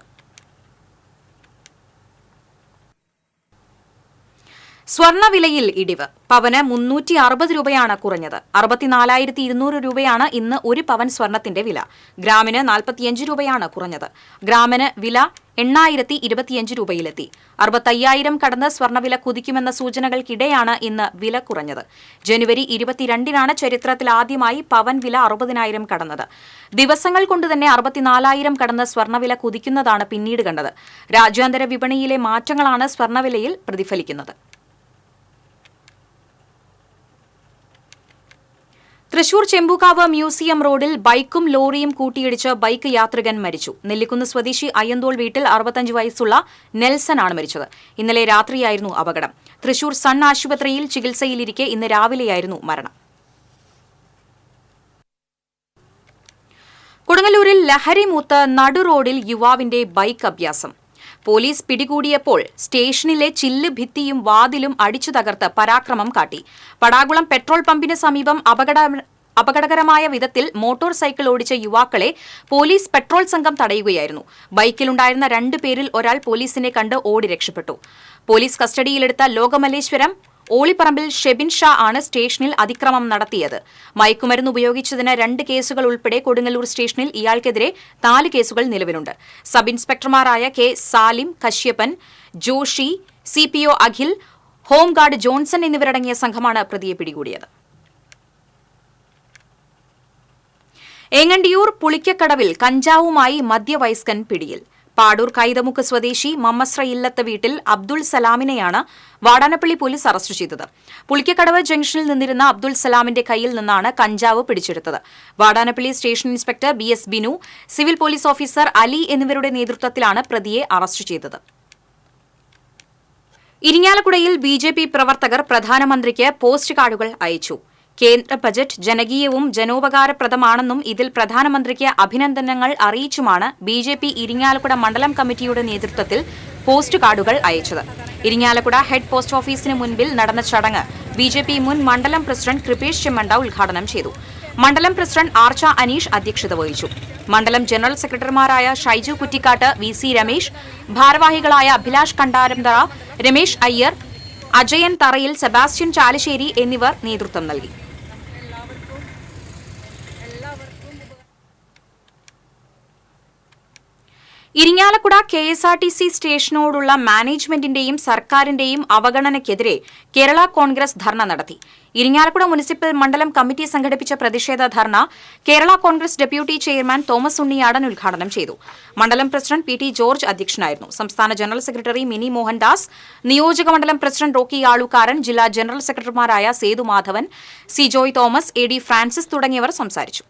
സ്വർണ്ണവിലയിൽ ഇടിവ്. പവന് 360 രൂപയാണ് കുറഞ്ഞത്. 64,200 രൂപയാണ് ഇന്ന് 1 പവൻ സ്വർണത്തിന്റെ വില. ഗ്രാമിന് 45 രൂപയാണ് കുറഞ്ഞത്. ഗ്രാമിന് വില 8,025 രൂപയിലെത്തി. 65,000 കടന്ന് സ്വർണ്ണവില കുതിക്കുമെന്ന സൂചനകൾക്കിടെയാണ് ഇന്ന് വില കുറഞ്ഞത്. ജനുവരി 22-നാണ് ചരിത്രത്തിൽ ആദ്യമായി പവൻ വില 60,000 കടന്നത്. ദിവസങ്ങൾ കൊണ്ടുതന്നെ 64,000 കടന്ന് സ്വർണ്ണവില കുതിക്കുന്നതാണ് പിന്നീട് കണ്ടത്. രാജ്യാന്തര വിപണിയിലെ മാറ്റങ്ങളാണ് സ്വർണ്ണവിലയിൽ പ്രതിഫലിക്കുന്നത്. തൃശൂർ ചെമ്പൂക്കാവ് മ്യൂസിയം റോഡിൽ ബൈക്കും ലോറിയും കൂട്ടിയിടിച്ച് ബൈക്ക് യാത്രികൻ മരിച്ചു. നെല്ലിക്കുന്ന് സ്വദേശി അയ്യന്തോൾ വീട്ടിൽ 65 വയസ്സുള്ള നെൽസൺ ആണ് മരിച്ചത്. ഇന്നലെ രാത്രിയായിരുന്നു അപകടം. തൃശൂർ സൺ ആശുപത്രിയിൽ ചികിത്സയിലിരിക്കെ ഇന്ന് രാവിലെയായിരുന്നു മരണം. കൊടുങ്ങല്ലൂരിൽ ലഹരി മൂത്ത് നടുറോഡിൽ യുവാവിന്റെ ബൈക്ക് അഭ്യാസം. പോലീസ് പിടികൂടിയപ്പോൾ സ്റ്റേഷനിലെ ചില്ല് ഭിത്തിയും വാതിലും അടിച്ചു തകർത്ത് പരാക്രമം കാട്ടി. പടാകുളം പെട്രോൾ പമ്പിന് സമീപം അപകടകരമായ വിധത്തിൽ മോട്ടോർ സൈക്കിൾ ഓടിച്ച യുവാക്കളെ പോലീസ് പെട്രോൾ സംഘം തടയുകയായിരുന്നു. ബൈക്കിലുണ്ടായിരുന്ന 2 പേരിൽ ഒരാൾ പോലീസിനെ കണ്ട് ഓടി രക്ഷപ്പെട്ടു. പോലീസ് കസ്റ്റഡിയിലെടുത്ത ലോകമല്ലേശ്വരം ഓളിപ്പറമ്പിൽ ഷെബിൻ ഷാ ആണ് സ്റ്റേഷനിൽ അതിക്രമം നടത്തിയത്. മയക്കുമരുന്ന് ഉപയോഗിച്ചതിന് 2 കേസുകൾ ഉൾപ്പെടെ കൊടുങ്ങല്ലൂർ സ്റ്റേഷനിൽ ഇയാൾക്കെതിരെ 4 കേസുകൾ നിലവിലുണ്ട്. സബ് ഇൻസ്പെക്ടർമാരായ K Salim, Kashyappan, Joshi, CPO Akhil, home guard Johnson എന്നിവരടങ്ങിയ സംഘമാണ് പ്രതിയെ പിടികൂടിയത്. ഏങ്ങണ്ടിയൂർ പുളിക്കക്കടവിൽ കഞ്ചാവുമായി മധ്യവയസ്കൻ പിടിയിൽ. പാടൂർ കൈതമുക്ക് സ്വദേശി മമ്മസ്ര ഇല്ലത്ത് വീട്ടിൽ അബ്ദുൾ സലാമിനെയാണ് വാടാനപ്പള്ളി പോലീസ് അറസ്റ്റ് ചെയ്തത്. പുളിക്കക്കടവ് ജംഗ്ഷനിൽ നിന്നിരുന്ന അബ്ദുൾ സലാമിന്റെ കയ്യിൽ നിന്നാണ് കഞ്ചാവ് പിടിച്ചെടുത്തത്. Vadanappally station inspector BS Binu, civil police officer Ali എന്നിവരുടെ നേതൃത്വത്തിലാണ് പ്രതിയെ അറസ്റ്റ് ചെയ്തത്. ഇരിങ്ങാലക്കുടയിൽ BJP പ്രവർത്തകർ പ്രധാനമന്ത്രിക്ക് പോസ്റ്റ് കാർഡുകൾ അയച്ചു. കേന്ദ്ര ബജറ്റ് ജനകീയവും ജനോപകാരപ്രദമാണെന്നും ഇതിൽ പ്രധാനമന്ത്രിക്ക് അഭിനന്ദനങ്ങൾ അറിയിച്ചുമാണ് BJP ഇരിങ്ങാലക്കുട മണ്ഡലം കമ്മിറ്റിയുടെ നേതൃത്വത്തിൽ പോസ്റ്റ് കാർഡുകൾ അയച്ചത്. ഇരിങ്ങാലക്കുട ഹെഡ് പോസ്റ്റ് ഓഫീസിന് മുൻപിൽ നടന്ന ചടങ്ങ് BJP മുൻ മണ്ഡലം പ്രസിഡന്റ് കൃപേഷ് ചെമ്മണ്ട ഉദ്ഘാടനം ചെയ്തു. മണ്ഡലം പ്രസിഡന്റ് ആർച്ച അനീഷ് അധ്യക്ഷത വഹിച്ചു. മണ്ഡലം ജനറൽ സെക്രട്ടറിമാരായ ഷൈജു കുറ്റിക്കാട്ട്, VC രമേശ്, ഭാരവാഹികളായ അഭിലാഷ് കണ്ടാരംതറ, രമേശ് അയ്യർ, അജയൻ തറയിൽ, സെബാസ്റ്റ്യൻ ചാലശ്ശേരി എന്നിവർ നേതൃത്വം നൽകി. ഇരിങ്ങാലക്കുട KSRTC സ്റ്റേഷനോടുള്ള മാനേജ്മെന്റിന്റെയും സർക്കാരിന്റെയും അവഗണനയ്ക്കെതിരെ കേരള കോൺഗ്രസ് ധർണ നടത്തി. ഇരിങ്ങാലക്കുട മുനിസിപ്പൽ മണ്ഡലം കമ്മിറ്റി സംഘടിപ്പിച്ച പ്രതിഷേധ dharna Kerala Congress deputy chairman Thomas Unniyadan ഉദ്ഘാടനം ചെയ്തു. മണ്ഡലം പ്രസിഡന്റ് PT ജോർജ് അധ്യക്ഷനായിരുന്നു. സംസ്ഥാന ജനറൽ സെക്രട്ടറി മിനി മോഹൻദാസ്, നിയോജക മണ്ഡലം പ്രസിഡന്റ് റോക്കി ആളുകാരൻ, ജില്ലാ ജനറൽ സെക്രട്ടറിമാരായ സേതു മാധവൻ, C ജോയ് തോമസ്, AD ഫ്രാൻസിസ് തുടങ്ങിയവർ സംസാരിച്ചു.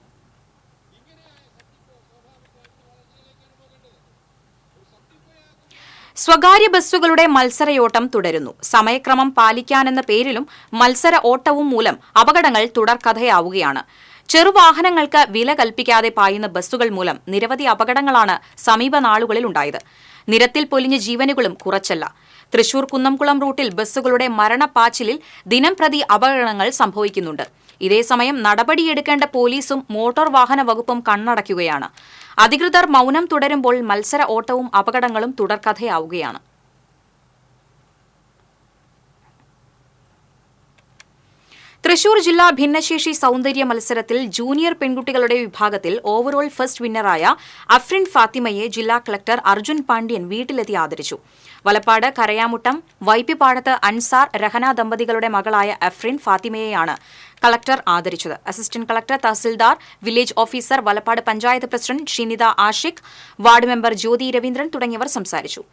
സ്വകാര്യ ബസ്സുകളുടെ മത്സരയോട്ടം തുടരുന്നു. സമയക്രമം പാലിക്കാനെന്ന പേരിലും മത്സര ഓട്ടവും മൂലം അപകടങ്ങൾ തുടർക്കഥയാവുകയാണ്. ചെറുവാഹനങ്ങൾക്ക് വില കൽപ്പിക്കാതെ പായുന്ന ബസ്സുകൾ മൂലം നിരവധി അപകടങ്ങളാണ് സമീപ നാളുകളിൽ ഉണ്ടായത്. നിരത്തിൽ പൊലിഞ്ഞ ജീവനുകളും കുറച്ചല്ല. തൃശൂർ കുന്നംകുളം റൂട്ടിൽ ബസ്സുകളുടെ മരണപ്പാച്ചിലിൽ ദിനംപ്രതി അപകടങ്ങൾ സംഭവിക്കുന്നുണ്ട്. ഇതേസമയം നടപടിയെടുക്കേണ്ട പോലീസും മോട്ടോർ വാഹന വകുപ്പും കണ്ണടയ്ക്കുകയാണ്. അധികൃതർ മൌനം തുടരുമ്പോൾ മത്സര ഓട്ടവും അപകടങ്ങളും തുടർക്കഥയാവുകയാണ്. തൃശൂർ ജില്ലാ ഭിന്നശേഷി സൗന്ദര്യ മത്സരത്തിൽ ജൂനിയർ പെൺകുട്ടികളുടെ വിഭാഗത്തിൽ ഓവറോൾ ഫസ്റ്റ് വിന്നറായ അഫ്രിൻ ഫാത്തിമയെ ജില്ലാ കളക്ടർ അർജുൻ പാണ്ഡ്യൻ വീട്ടിലെത്തി ആദരിച്ചു. വലപ്പാട് കരയാമുട്ടം വൈപ്പിപ്പാടത്ത് അൻസാർ രഹന ദമ്പതികളുടെ മകളായ അഫ്രിൻ ഫാത്തിമയെയാണ് കളക്ടർ ആദരിച്ചത്. Assistant collector, tahsildar, village officer, Valappad panchayat president Shinitha Ashiq, ward member Jyothi Raveendran തുടങ്ങിയവർ സംസാരിച്ചു.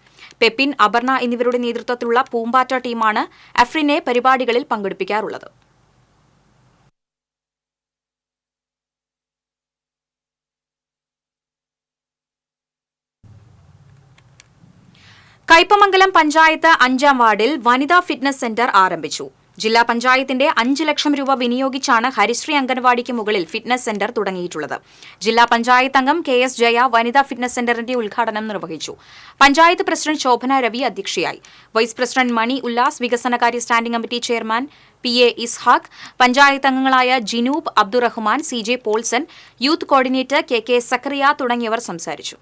പെപ്പിൻ, അപർണ എന്നിവരുടെ നേതൃത്വത്തിലുള്ള പൂമ്പാറ്റ ടീമാണ് അഫ്രിനെ പരിപാടികളിൽ പങ്കെടുപ്പിക്കാറുള്ളത്. കയ്പമംഗലം പഞ്ചായത്ത് 5-ാം വാർഡിൽ വനിതാ ഫിറ്റ്നസ് സെന്റർ ആരംഭിച്ചു. ജില്ലാ പഞ്ചായത്തിന്റെ 5 ലക്ഷം രൂപ വിനിയോഗിച്ചാണ് ഹരിശ്രീ അംഗൻവാടിക്ക് മുകളിൽ ഫിറ്റ്നസ് സെന്റർ തുടങ്ങിയിട്ടുള്ളത്. ജില്ലാ പഞ്ചായത്ത് അംഗം KS ജയ വനിതാ ഫിറ്റ്നസ് സെന്ററിന്റെ ഉദ്ഘാടനം നിർവഹിച്ചു. പഞ്ചായത്ത് പ്രസിഡന്റ് ശോഭന രവി അധ്യക്ഷയായി. വൈസ് പ്രസിഡന്റ് മണി ഉല്ലാസ്, വികസനകാര്യ standing committee chairman PA Ishaq, panchayat അംഗങ്ങളായ Jinoob, Abdurahman, CJ Paulson, youth coordinator KK Zakariya തുടങ്ങിയവർ സംസാരിച്ചു.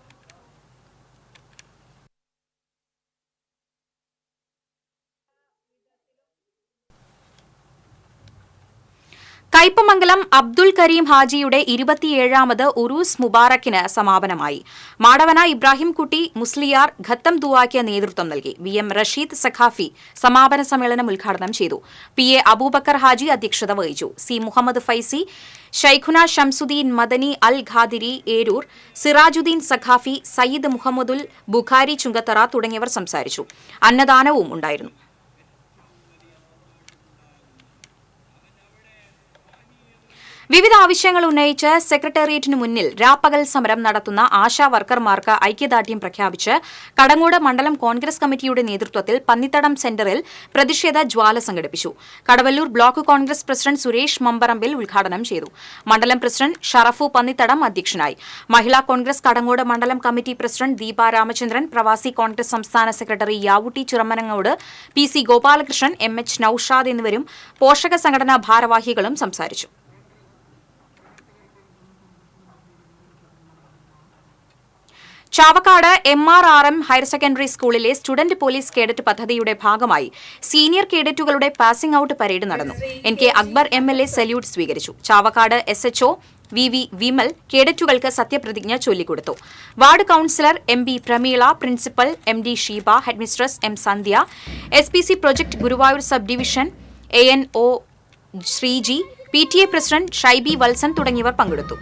കയ്പമംഗലം അബ്ദുൽ കരീം ഹാജിയുടെ 27ാമത് ഉറൂസ് മുബാറക്കിന് സമാപനമായി. മാടവന ഇബ്രാഹിം കുട്ടി മുസ്ലിയാർ ഖത്തം ദുആയ്ക്ക് നേതൃത്വം നൽകി. VM റഷീദ് സഖാഫി സമാപന സമ്മേളനം ഉദ്ഘാടനം ചെയ്തു. PA അബൂബക്കർ ഹാജി അധ്യക്ഷത വഹിച്ചു. C മുഹമ്മദ് ഫൈസി, ഷൈഖുന ഷംസുദ്ദീൻ മദനി അൽ ഖാദിരി ഏരൂർ, സിറാജുദ്ദീൻ സഖാഫി, സയ്യിദ് മുഹമ്മദുൽ ബുഖാരി ചുങ്കത്തറ തുടങ്ങിയവർ സംസാരിച്ചു. അന്നദാനവും ഉണ്ടായിരുന്നു. വിവിധ ആവശ്യങ്ങൾ ഉന്നയിച്ച് സെക്രട്ടേറിയറ്റിനു മുന്നിൽ രാപ്പകൽ സമരം നടത്തുന്ന ആശാ വർക്കർമാർക്ക് ഐക്യദാർഢ്യം പ്രഖ്യാപിച്ച് കടങ്ങോട് മണ്ഡലം കോൺഗ്രസ് കമ്മിറ്റിയുടെ നേതൃത്വത്തിൽ പന്നിത്തടം സെന്ററിൽ പ്രതിഷേധ ജ്വാല സംഘടിപ്പിച്ചു. കടവല്ലൂർ ബ്ലോക്ക് കോൺഗ്രസ് പ്രസിഡന്റ് സുരേഷ് മമ്പറമ്പിൽ ഉദ്ഘാടനം ചെയ്തു. മണ്ഡലം പ്രസിഡന്റ് ഷറഫു പന്നിത്തടം അധ്യക്ഷനായി. മഹിളാ കോൺഗ്രസ് കടങ്ങോട് മണ്ഡലം committee president Deepa Ramachandran, Pravasi Congress സംസ്ഥാന secretary Yavutty Chirammanangod, PC Gopalakrishnan, MH Noushad എന്നിവരും പോഷക സംഘടനാ ഭാരവാഹികളും സംസാരിച്ചു. ചാവക്കാട് MRRM ഹയർ സെക്കൻഡറി സ്കൂളിലെ സ്റ്റുഡന്റ് പോലീസ് കേഡറ്റ് പദ്ധതിയുടെ ഭാഗമായി സീനിയർ കേഡറ്റുകളുടെ പാസിംഗ് ഔട്ട് പരേഡ് നടന്നു. NK അക്ബർ MLA സല്യൂട്ട് സ്വീകരിച്ചു. ചാവക്കാട് SHO VV വിമൽ കേഡറ്റുകൾക്ക് സത്യപ്രതിജ്ഞ ചൊല്ലിക്കൊടുത്തു. Ward councillor MB Prameela, principal MD Sheeba, headmistress M Sandhya, SPC project Guruvayur sub division ANO Sreeji, PTA president Shaiby Valsan തുടങ്ങിയവർ പങ്കെടുത്തു.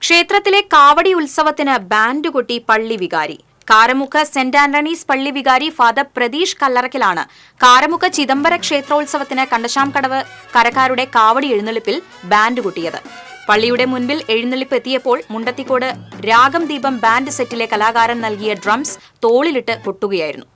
ക്ഷേത്രത്തിലെ കാവടി ഉത്സവത്തിന് ബാൻഡ് കൊട്ടി പള്ളി വികാരി. കാരമുക്ക് സെന്റ് ആന്റണീസ് പള്ളി വികാരി ഫാദർ പ്രതീഷ് കല്ലറക്കിലാണ് കാരമുക്ക് ചിദംബര ക്ഷേത്രോത്സവത്തിന് കണ്ടശാംകടവ് കരക്കാരുടെ കാവടി എഴുന്നള്ളിപ്പിൽ ബാൻഡ് കൊട്ടിയത്. പള്ളിയുടെ മുൻപിൽ എഴുന്നള്ളിപ്പ് എത്തിയപ്പോൾ മുണ്ടത്തിക്കോട് രാഗം ദീപം ബാൻഡ് സെറ്റിലെ കലാകാരൻ നൽകിയ ഡ്രംസ് തോളിലിട്ട് കൊട്ടുകയായിരുന്നു.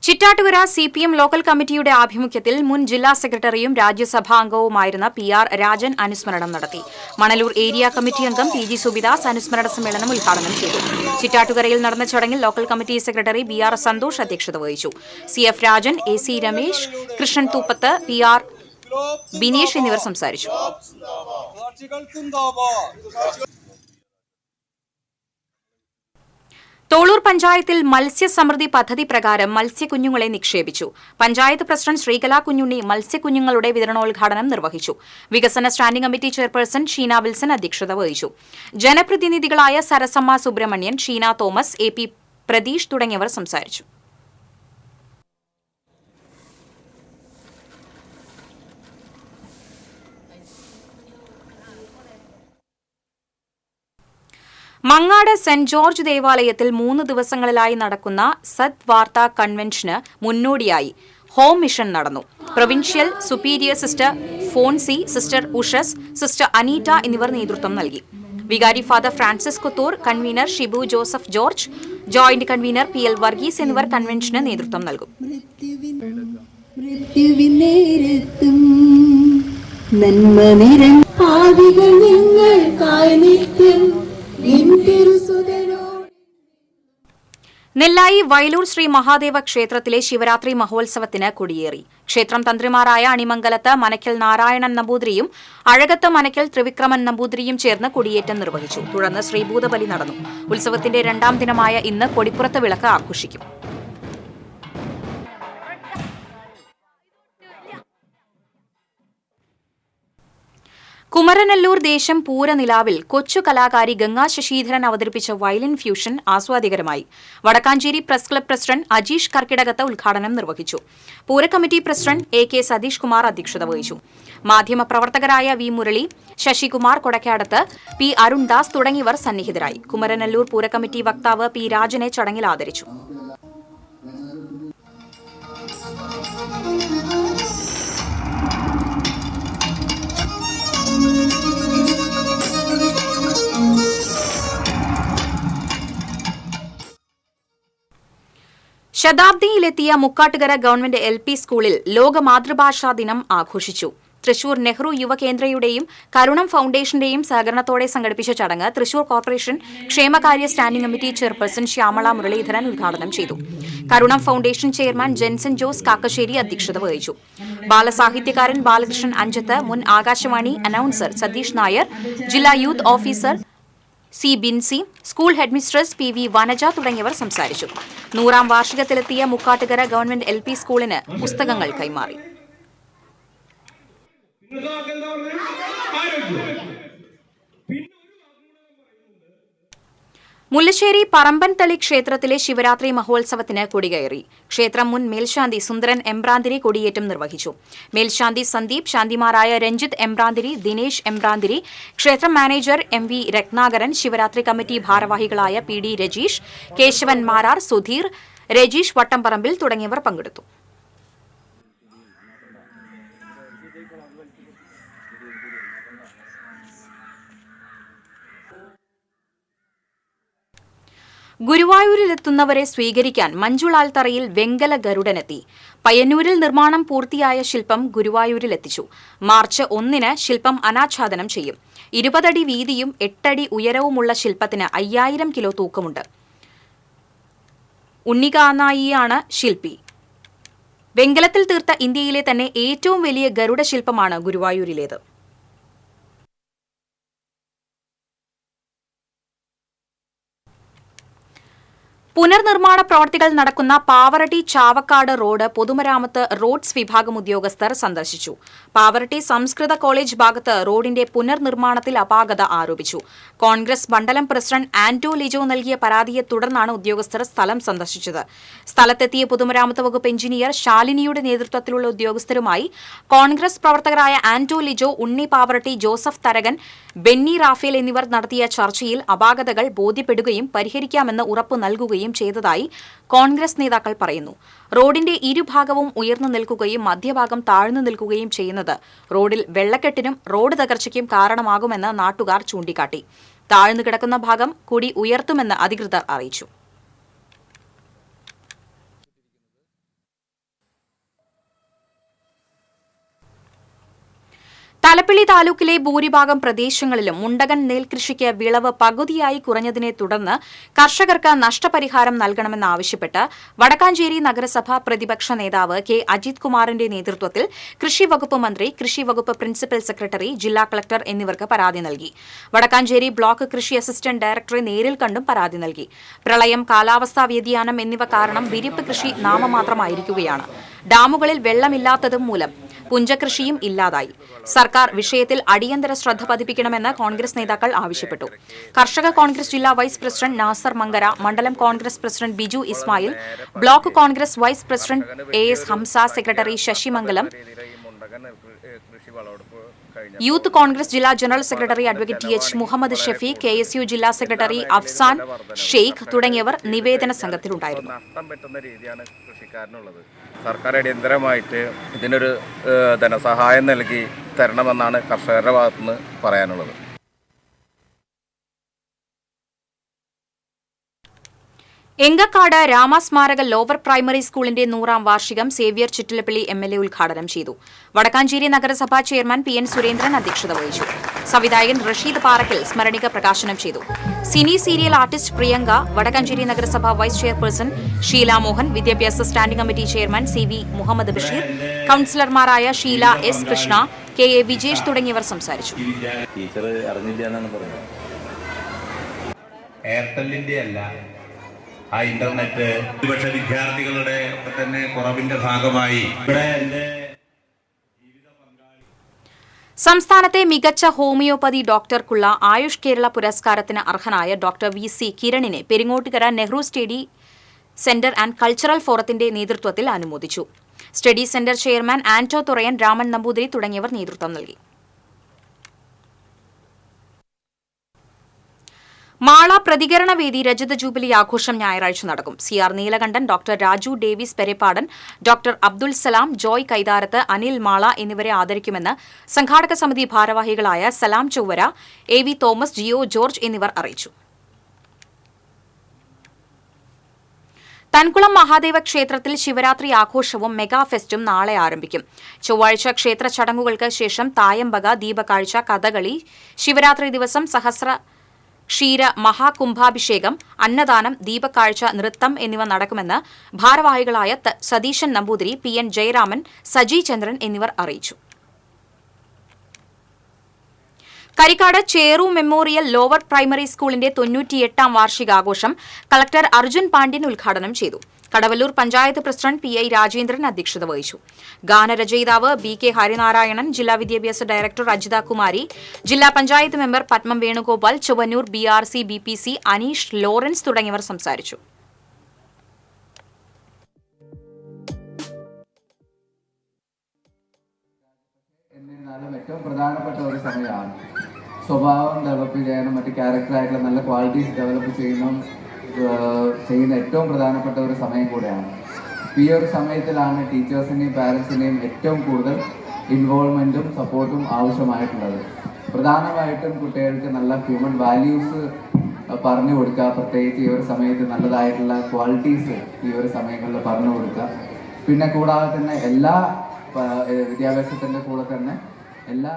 ചിറ്റാറ്റുകര CPM ലോക്കൽ കമ്മിറ്റിയുടെ ആഭിമുഖ്യത്തിൽ മുൻ ജില്ലാ സെക്രട്ടറിയും രാജ്യസഭാ അംഗവുമായിരുന്ന PR രാജൻ അനുസ്മരണം നടത്തി. മണലൂർ ഏരിയ കമ്മിറ്റി അംഗം PG സുബിദാസ് അനുസ്മരണ സമ്മേളനം ഉദ്ഘാടനം ചെയ്തു. ചിറ്റാറ്റുകരയിൽ നടന്ന ചടങ്ങിൽ local committee secretary BR Santhosh അധ്യക്ഷത വഹിച്ചു. CF Rajan, AC Ramesh, Krishnan തൂപ്പത്ത്, PR Bineesh എന്നിവർ സംസാരിച്ചു. തോളൂർ പഞ്ചായത്തിൽ മത്സ്യസമൃദ്ധി പദ്ധതി പ്രകാരം മത്സ്യക്കുഞ്ഞുങ്ങളെ നിക്ഷേപിച്ചു. പഞ്ചായത്ത് പ്രസിഡന്റ് ശ്രീകലാ കുഞ്ഞുണ്ണി മത്സ്യക്കുഞ്ഞുങ്ങളുടെ വിതരണോദ്ഘാടനം നിർവഹിച്ചു. വികസന standing committee chairperson Sheena Wilson അധ്യക്ഷത വഹിച്ചു. ജനപ്രതിനിധികളായ സരസമ്മ സുബ്രഹ്മണ്യൻ, ഷീന തോമസ്, AP പ്രതീഷ് തുടങ്ങിയവർ സംസാരിച്ചു. മങ്ങാട് സെന്റ് ജോർജ് ദേവാലയത്തിൽ 3 ദിവസങ്ങളിലായി നടക്കുന്ന സത് വാർത്താ കൺവെൻഷന് മുന്നോടിയായി ഹോം മിഷൻ നടന്നു. Provincial superior sister Fonsy, sister Ushas, sister Aneeta എന്നിവർ നേതൃത്വം നൽകി. വികാരി father Francis Kuthoor, convener Shibu Joseph George, joint convener PL Varghese എന്നിവർ കൺവെൻഷന് നേതൃത്വം നൽകും. നെല്ലായി വയലൂർ ശ്രീ മഹാദേവ ക്ഷേത്രത്തിലെ ശിവരാത്രി മഹോത്സവത്തിന് കൊടിയേറി. ക്ഷേത്രം തന്ത്രിമാരായ അണിമംഗലത്ത് മനക്കൽ നാരായണൻ നമ്പൂതിരിയും അഴകത്ത് മനക്കൽ ത്രിവിക്രമൻ നമ്പൂതിരിയും ചേർന്ന് കൊടിയേറ്റം നിർവഹിച്ചു. തുടർന്ന് ശ്രീഭൂതബലി നടന്നു. ഉത്സവത്തിന്റെ 2ാം ദിനമായ ഇന്ന് കൊടിപ്പുറത്ത് വിളക്ക് ആഘോഷിക്കും. കുമരനെല്ലൂർ ദേശം പൂരനിലാവിൽ കൊച്ചു കലാകാരി ഗംഗാ ശശിധരൻ അവതരിപ്പിച്ച വയലിൻ ഫ്യൂഷൻ ആസ്വാദികരമായി. Vadakkanchery press club president Ajeesh Karkidakath ഉദ്ഘാടനം നിർവഹിച്ചു. പൂരകമ്മിറ്റി പ്രസിഡന്റ് AK സതീഷ് കുമാർ അധ്യക്ഷത വഹിച്ചു. മാധ്യമപ്രവർത്തകരായ V മുരളി, ശശികുമാർ കൊടക്കാടത്ത്, P അരുൺദാസ് തുടങ്ങിയവർ സന്നിഹിതരായി. കുമരനെല്ലൂർ പൂരകമ്മിറ്റി വക്താവ് P രാജനെ ചടങ്ങിൽ ആദരിച്ചു. ശതാബ്ദിയിലെത്തിയ മുക്കാട്ടുകര ഗവൺമെന്റ് LP സ്കൂളിൽ ലോക മാതൃഭാഷാ ദിനം ആഘോഷിച്ചു. തൃശൂർ നെഹ്റു യുവകേന്ദ്രയുടെയും കരുണം ഫൌണ്ടേഷന്റെയും സഹകരണത്തോടെ സംഘടിപ്പിച്ച ചടങ്ങ് തൃശൂർ കോർപ്പറേഷൻ ക്ഷേമകാര്യ standing committee chairperson Shyamala Muraleedharan ഉദ്ഘാടനം ചെയ്തു. കരുണം ഫൌണ്ടേഷൻ ചെയർമാൻ ജെൻസൺ ജോസ് കാക്കശ്ശേരി അധ്യക്ഷത വഹിച്ചു. ബാലസാഹിത്യകാരൻ ബാലകൃഷ്ണൻ അഞ്ചത്ത്, മുൻ ആകാശവാണി അനൌൺസർ സതീഷ് നായർ, ജില്ലാ youth officer C Binsy, school headmistress PV Vanaja തുടങ്ങിയവർ സംസാരിച്ചു. 100ാം വാർഷികത്തിലെത്തിയ മുക്കാട്ടുകര ഗവൺമെന്റ് LP സ്കൂളിന് പുസ്തകങ്ങൾ കൈമാറി. മുല്ലശ്ശേരി പറമ്പൻതളി ക്ഷേത്രത്തിലെ ശിവരാത്രി മഹോത്സവത്തിന് കൊടികയറി. ക്ഷേത്രം മുൻ മേൽശാന്തി സുന്ദരൻ എംബ്രാന്തിരി കൊടിയേറ്റം നിർവഹിച്ചു. മേൽശാന്തി സന്ദീപ്, ശാന്തിമാരായ രഞ്ജിത്ത് എംബ്രാന്തിരി, ദിനേശ് എംബ്രാന്തിരി, ക്ഷേത്രം manager MV Ratnakaran, Shivaratri committee ഭാരവാഹികളായ PD രജീഷ്, കേശവൻ മാരാർ, സുധീർ, രജീഷ് വട്ടംപറമ്പിൽ തുടങ്ങിയവർ പങ്കെടുത്തു. ഗുരുവായൂരിലെത്തുന്നവരെ സ്വീകരിക്കാൻ മഞ്ജുളാൽത്തറയിൽ വെങ്കല ഗരുഡനെത്തി. പയ്യന്നൂരിൽ നിർമ്മാണം പൂർത്തിയായ ശില്പം ഗുരുവായൂരിലെത്തിച്ചു. മാർച്ച് 1-ന് ശില്പം അനാച്ഛാദനം ചെയ്യും. 20 അടി വീതിയും 8 അടി ഉയരവുമുള്ള ശില്പത്തിന് 5000 കിലോ തൂക്കമുണ്ട്. ഉണ്ണികാനായിയാണ് ശില്പി. വെങ്കലത്തിൽ തീർത്ത ഇന്ത്യയിലെ തന്നെ ഏറ്റവും വലിയ ഗരുഡ ശില്പമാണ് ഗുരുവായൂരിലേത്. പുനർനിർമ്മാണ പ്രവർത്തികൾ നടക്കുന്ന പാവറട്ടി ചാവക്കാട് റോഡ് പൊതുമരാമത്ത് റോഡ്സ് വിഭാഗം ഉദ്യോഗസ്ഥർ സന്ദർശിച്ചു. പാവറട്ടി സംസ്കൃത കോളേജ് ഭാഗത്ത് റോഡിന്റെ പുനർനിർമ്മാണത്തിൽ അപാകത ആരോപിച്ചു. കോൺഗ്രസ് മണ്ഡലം പ്രസിഡന്റ് ആന്റോ ലിജോ നൽകിയ പരാതിയെ തുടർന്നാണ് ഉദ്യോഗസ്ഥർ സ്ഥലം സന്ദർശിച്ചത്. സ്ഥലത്തെത്തിയ പൊതുമരാമത്ത് വകുപ്പ് എഞ്ചിനീയർ ശാലിനിയുടെ നേതൃത്വത്തിലുള്ള ഉദ്യോഗസ്ഥരുമായി കോൺഗ്രസ് പ്രവർത്തകരായ ആന്റോ ലിജോ, ഉണ്ണി പാവറട്ടി, ജോസഫ് തരകൻ, ബെന്നി റാഫേൽ എന്നിവർ നടത്തിയ ചർച്ചയിൽ അപാകതകൾ ബോധ്യപ്പെടുകയും പരിഹരിക്കാമെന്ന് ഉറപ്പു നൽകുകയും ചെയ്തതായി കോൺഗ്രസ് നേതാക്കൾ പറയുന്നു. റോഡിന്റെ ഇരുഭാഗവും ഉയർന്നു നിൽക്കുകയും മധ്യഭാഗം താഴ്ന്നു നിൽക്കുകയും ചെയ്യുന്നത് റോഡിൽ വെള്ളക്കെട്ടിനും റോഡ് തകർച്ചയ്ക്കും കാരണമാകുമെന്ന് നാട്ടുകാർ ചൂണ്ടിക്കാട്ടി. താഴ്ന്നു കിടക്കുന്ന ഭാഗം കൂടി ഉയർത്തുമെന്ന് അധികൃതർ അറിയിച്ചു. തലപ്പിള്ളി താലൂക്കിലെ ഭൂരിഭാഗം പ്രദേശങ്ങളിലും മുണ്ടകൻ നെൽകൃഷിക്ക് വിളവ് പകുതിയായി കുറഞ്ഞതിനെ തുടർന്ന് കർഷകർക്ക് നഷ്ടപരിഹാരം നൽകണമെന്നാവശ്യപ്പെട്ട് വടക്കാഞ്ചേരി നഗരസഭ പ്രതിപക്ഷ നേതാവ് K. അജിത് കുമാറിന്റെ നേതൃത്വത്തിൽ കൃഷിവകുപ്പ് മന്ത്രി, കൃഷിവകുപ്പ് പ്രിൻസിപ്പൽ സെക്രട്ടറി, ജില്ലാ കളക്ടർ എന്നിവർക്ക് പരാതി നൽകി. വടക്കാഞ്ചേരി ബ്ലോക്ക് കൃഷി അസിസ്റ്റന്റ് ഡയറക്ടറെ നേരിൽ കണ്ടും പരാതി നൽകി. പ്രളയം, കാലാവസ്ഥാ വ്യതിയാനം എന്നിവ കാരണം വിരിപ്പ് കൃഷി നാമമാത്രമായിരിക്കുകയാണ്. ഡാമുകളിൽ വെള്ളമില്ലാത്തതും മൂലം പുഞ്ചകൃഷിയും ഇല്ലാതായി. സർക്കാർ വിഷയത്തിൽ അടിയന്തര ശ്രദ്ധ പതിപ്പിക്കണമെന്ന് കോൺഗ്രസ് നേതാക്കൾ ആവശ്യപ്പെട്ടു. കർഷക കോൺഗ്രസ് ജില്ലാ വൈസ് പ്രസിഡന്റ് നാസർ മങ്കര, മണ്ഡലം Congress president Biju Ismail, block Congress vice president AS Hamza, secretary Sasimangalam, youth Congress ജില്ലാ general secretary advocate TH Muhammad Shafeeq, KSU ജില്ലാ സെക്രട്ടറി അഫ്സാൻ ഷെയ്ഖ് തുടങ്ങിയവർ നിവേദന സംഘത്തിലുണ്ടായിരുന്നു. സർക്കാർ അടിയന്തരമായിട്ട് ഇതിനൊരു ധനസഹായം നൽകി തരണമെന്നാണ് കർഷകരുടെ ഭാഗത്തുനിന്ന് പറയാനുള്ളത്. എങ്കക്കാട് രാമസ്മാരക ലോവർ പ്രൈമറി സ്കൂളിന്റെ 100ാം വാർഷികം സേവ്യർ ചിറ്റിലപ്പള്ളി MLA ഉദ്ഘാടനം ചെയ്തു. വടക്കാഞ്ചേരി നഗരസഭാ ചെയർമാൻ PN സുരേന്ദ്രൻ അധ്യക്ഷത വഹിച്ചു. സംവിധായകൻ റഷീദ് പാറക്കൽ സ്മരണിക പ്രകാശനം ചെയ്തു. Cine serial artist Priyanka, Vadakkanchery നഗരസഭ വൈസ് ചെയർപേഴ്സൺ ഷീല മോഹൻ, വിദ്യാഭ്യാസ standing committee chairman CV Muhammad Basheer, കൌൺസിലർമാരായ ഷീല S കൃഷ്ണ, KA വിജേഷ് തുടങ്ങിയവർ സംസാരിച്ചു. ആ ഇന്റർനെറ്റ് ഒരുപക്ഷെ വിദ്യാർത്ഥികളുടെ തന്നെ കുറവിന്റെ ഭാഗമായി സംസ്ഥാനത്തെ മികച്ച ഹോമിയോപ്പതി ഡോക്ടർക്കുള്ള ആയുഷ് കേരള പുരസ്കാരത്തിന് അർഹനായ ഡോക്ടർ VC കിരണിനെ Peringottukara Nehru study centre and cultural ഫോറത്തിന്റെ നേതൃത്വത്തിൽ അനുമോദിച്ചു. Study centre chairman Anto Thurayan, Raman Namboothiri തുടങ്ങിയവർ നേതൃത്വം നൽകി. മാള പ്രതികരണവേദി രജത ജൂബിലി ആഘോഷം ഞായറാഴ്ച നടക്കും. CR Neelakantan, doctor Raju Davis Perappadan, doctor Abdul Salam, Joy Kaitharath, Anil Mala എന്നിവരെ ആദരിക്കുമെന്ന് സംഘാടക സമിതി ഭാരവാഹികളായ Salam Chowwara, AV Thomas, Jio George എന്നിവർ അറിയിച്ചു. തൻകുളം മഹാദേവ ക്ഷേത്രത്തിൽ ശിവരാത്രി ആഘോഷവും മെഗാഫെസ്റ്റും നാളെ ആരംഭിക്കും. ചൊവ്വാഴ്ച ക്ഷേത്ര ചടങ്ങുകൾക്ക് ശേഷം തായമ്പക, ദീപകാഴ്ച, കഥകളി, ശിവരാത്രി ദിവസം സഹസ്ര ക്ഷീര മഹാകുംഭാഭിഷേകം, അന്നദാനം, ദീപക്കാഴ്ച, നൃത്തം എന്നിവ നടക്കുമെന്ന് ഭാരവാഹികളായ സതീശൻ നമ്പൂതിരി, PN ജയരാമൻ, സജി ചന്ദ്രൻ എന്നിവർ അറിയിച്ചു. കരിക്കാട് ചേറു മെമ്മോറിയൽ ലോവർ പ്രൈമറി സ്കൂളിന്റെ 98ാം വാർഷികാഘോഷം കളക്ടർ അർജുൻ പാണ്ഡ്യൻ ഉദ്ഘാടനം ചെയ്തു. കടവല്ലൂർ പഞ്ചായത്ത് പ്രസിഡന്റ് PI രാജേന്ദ്രൻ അധ്യക്ഷത വഹിച്ചു. ഗാനരചയിതാവ് BK ഹരിനാരായണൻ, ജില്ലാ വിദ്യാഭ്യാസ ഡയറക്ടർ അജിത കുമാരി, ജില്ലാ panchayat member Padmam Venugopal, Chowwannur BRC BPC Aneesh, Lawrence തുടങ്ങിയവർ സംസാരിച്ചു. ഏറ്റവും പ്രധാനപ്പെട്ട ഒരു സമയമാണ്. സ്വഭാവം ഡെവലപ്പ് ചെയ്യാനും മറ്റ് ക്യാരക്ടറായിട്ടുള്ള നല്ല ക്വാളിറ്റീസ് ഡെവലപ്പ് ചെയ്യുന്ന ഏറ്റവും പ്രധാനപ്പെട്ട ഒരു സമയം കൂടെയാണ്. ഈ ഒരു സമയത്തിലാണ് ടീച്ചേഴ്സിൻ്റെയും പാരൻസിൻ്റെയും ഏറ്റവും കൂടുതൽ ഇൻവോൾവ്മെൻറ്റും സപ്പോർട്ടും ആവശ്യമായിട്ടുള്ളത്. പ്രധാനമായിട്ടും കുട്ടികൾക്ക് നല്ല ഹ്യൂമൻ വാല്യൂസ് പറഞ്ഞു കൊടുക്കുക, പ്രത്യേകിച്ച് ഈ ഒരു സമയത്ത് നല്ലതായിട്ടുള്ള ക്വാളിറ്റീസ് ഈ ഒരു സമയങ്ങളിൽ പറഞ്ഞു കൊടുക്കുക. പിന്നെ കൂടാതെ തന്നെ എല്ലാ വിദ്യാഭ്യാസത്തിൻ്റെ കൂടെ തന്നെ എല്ലാ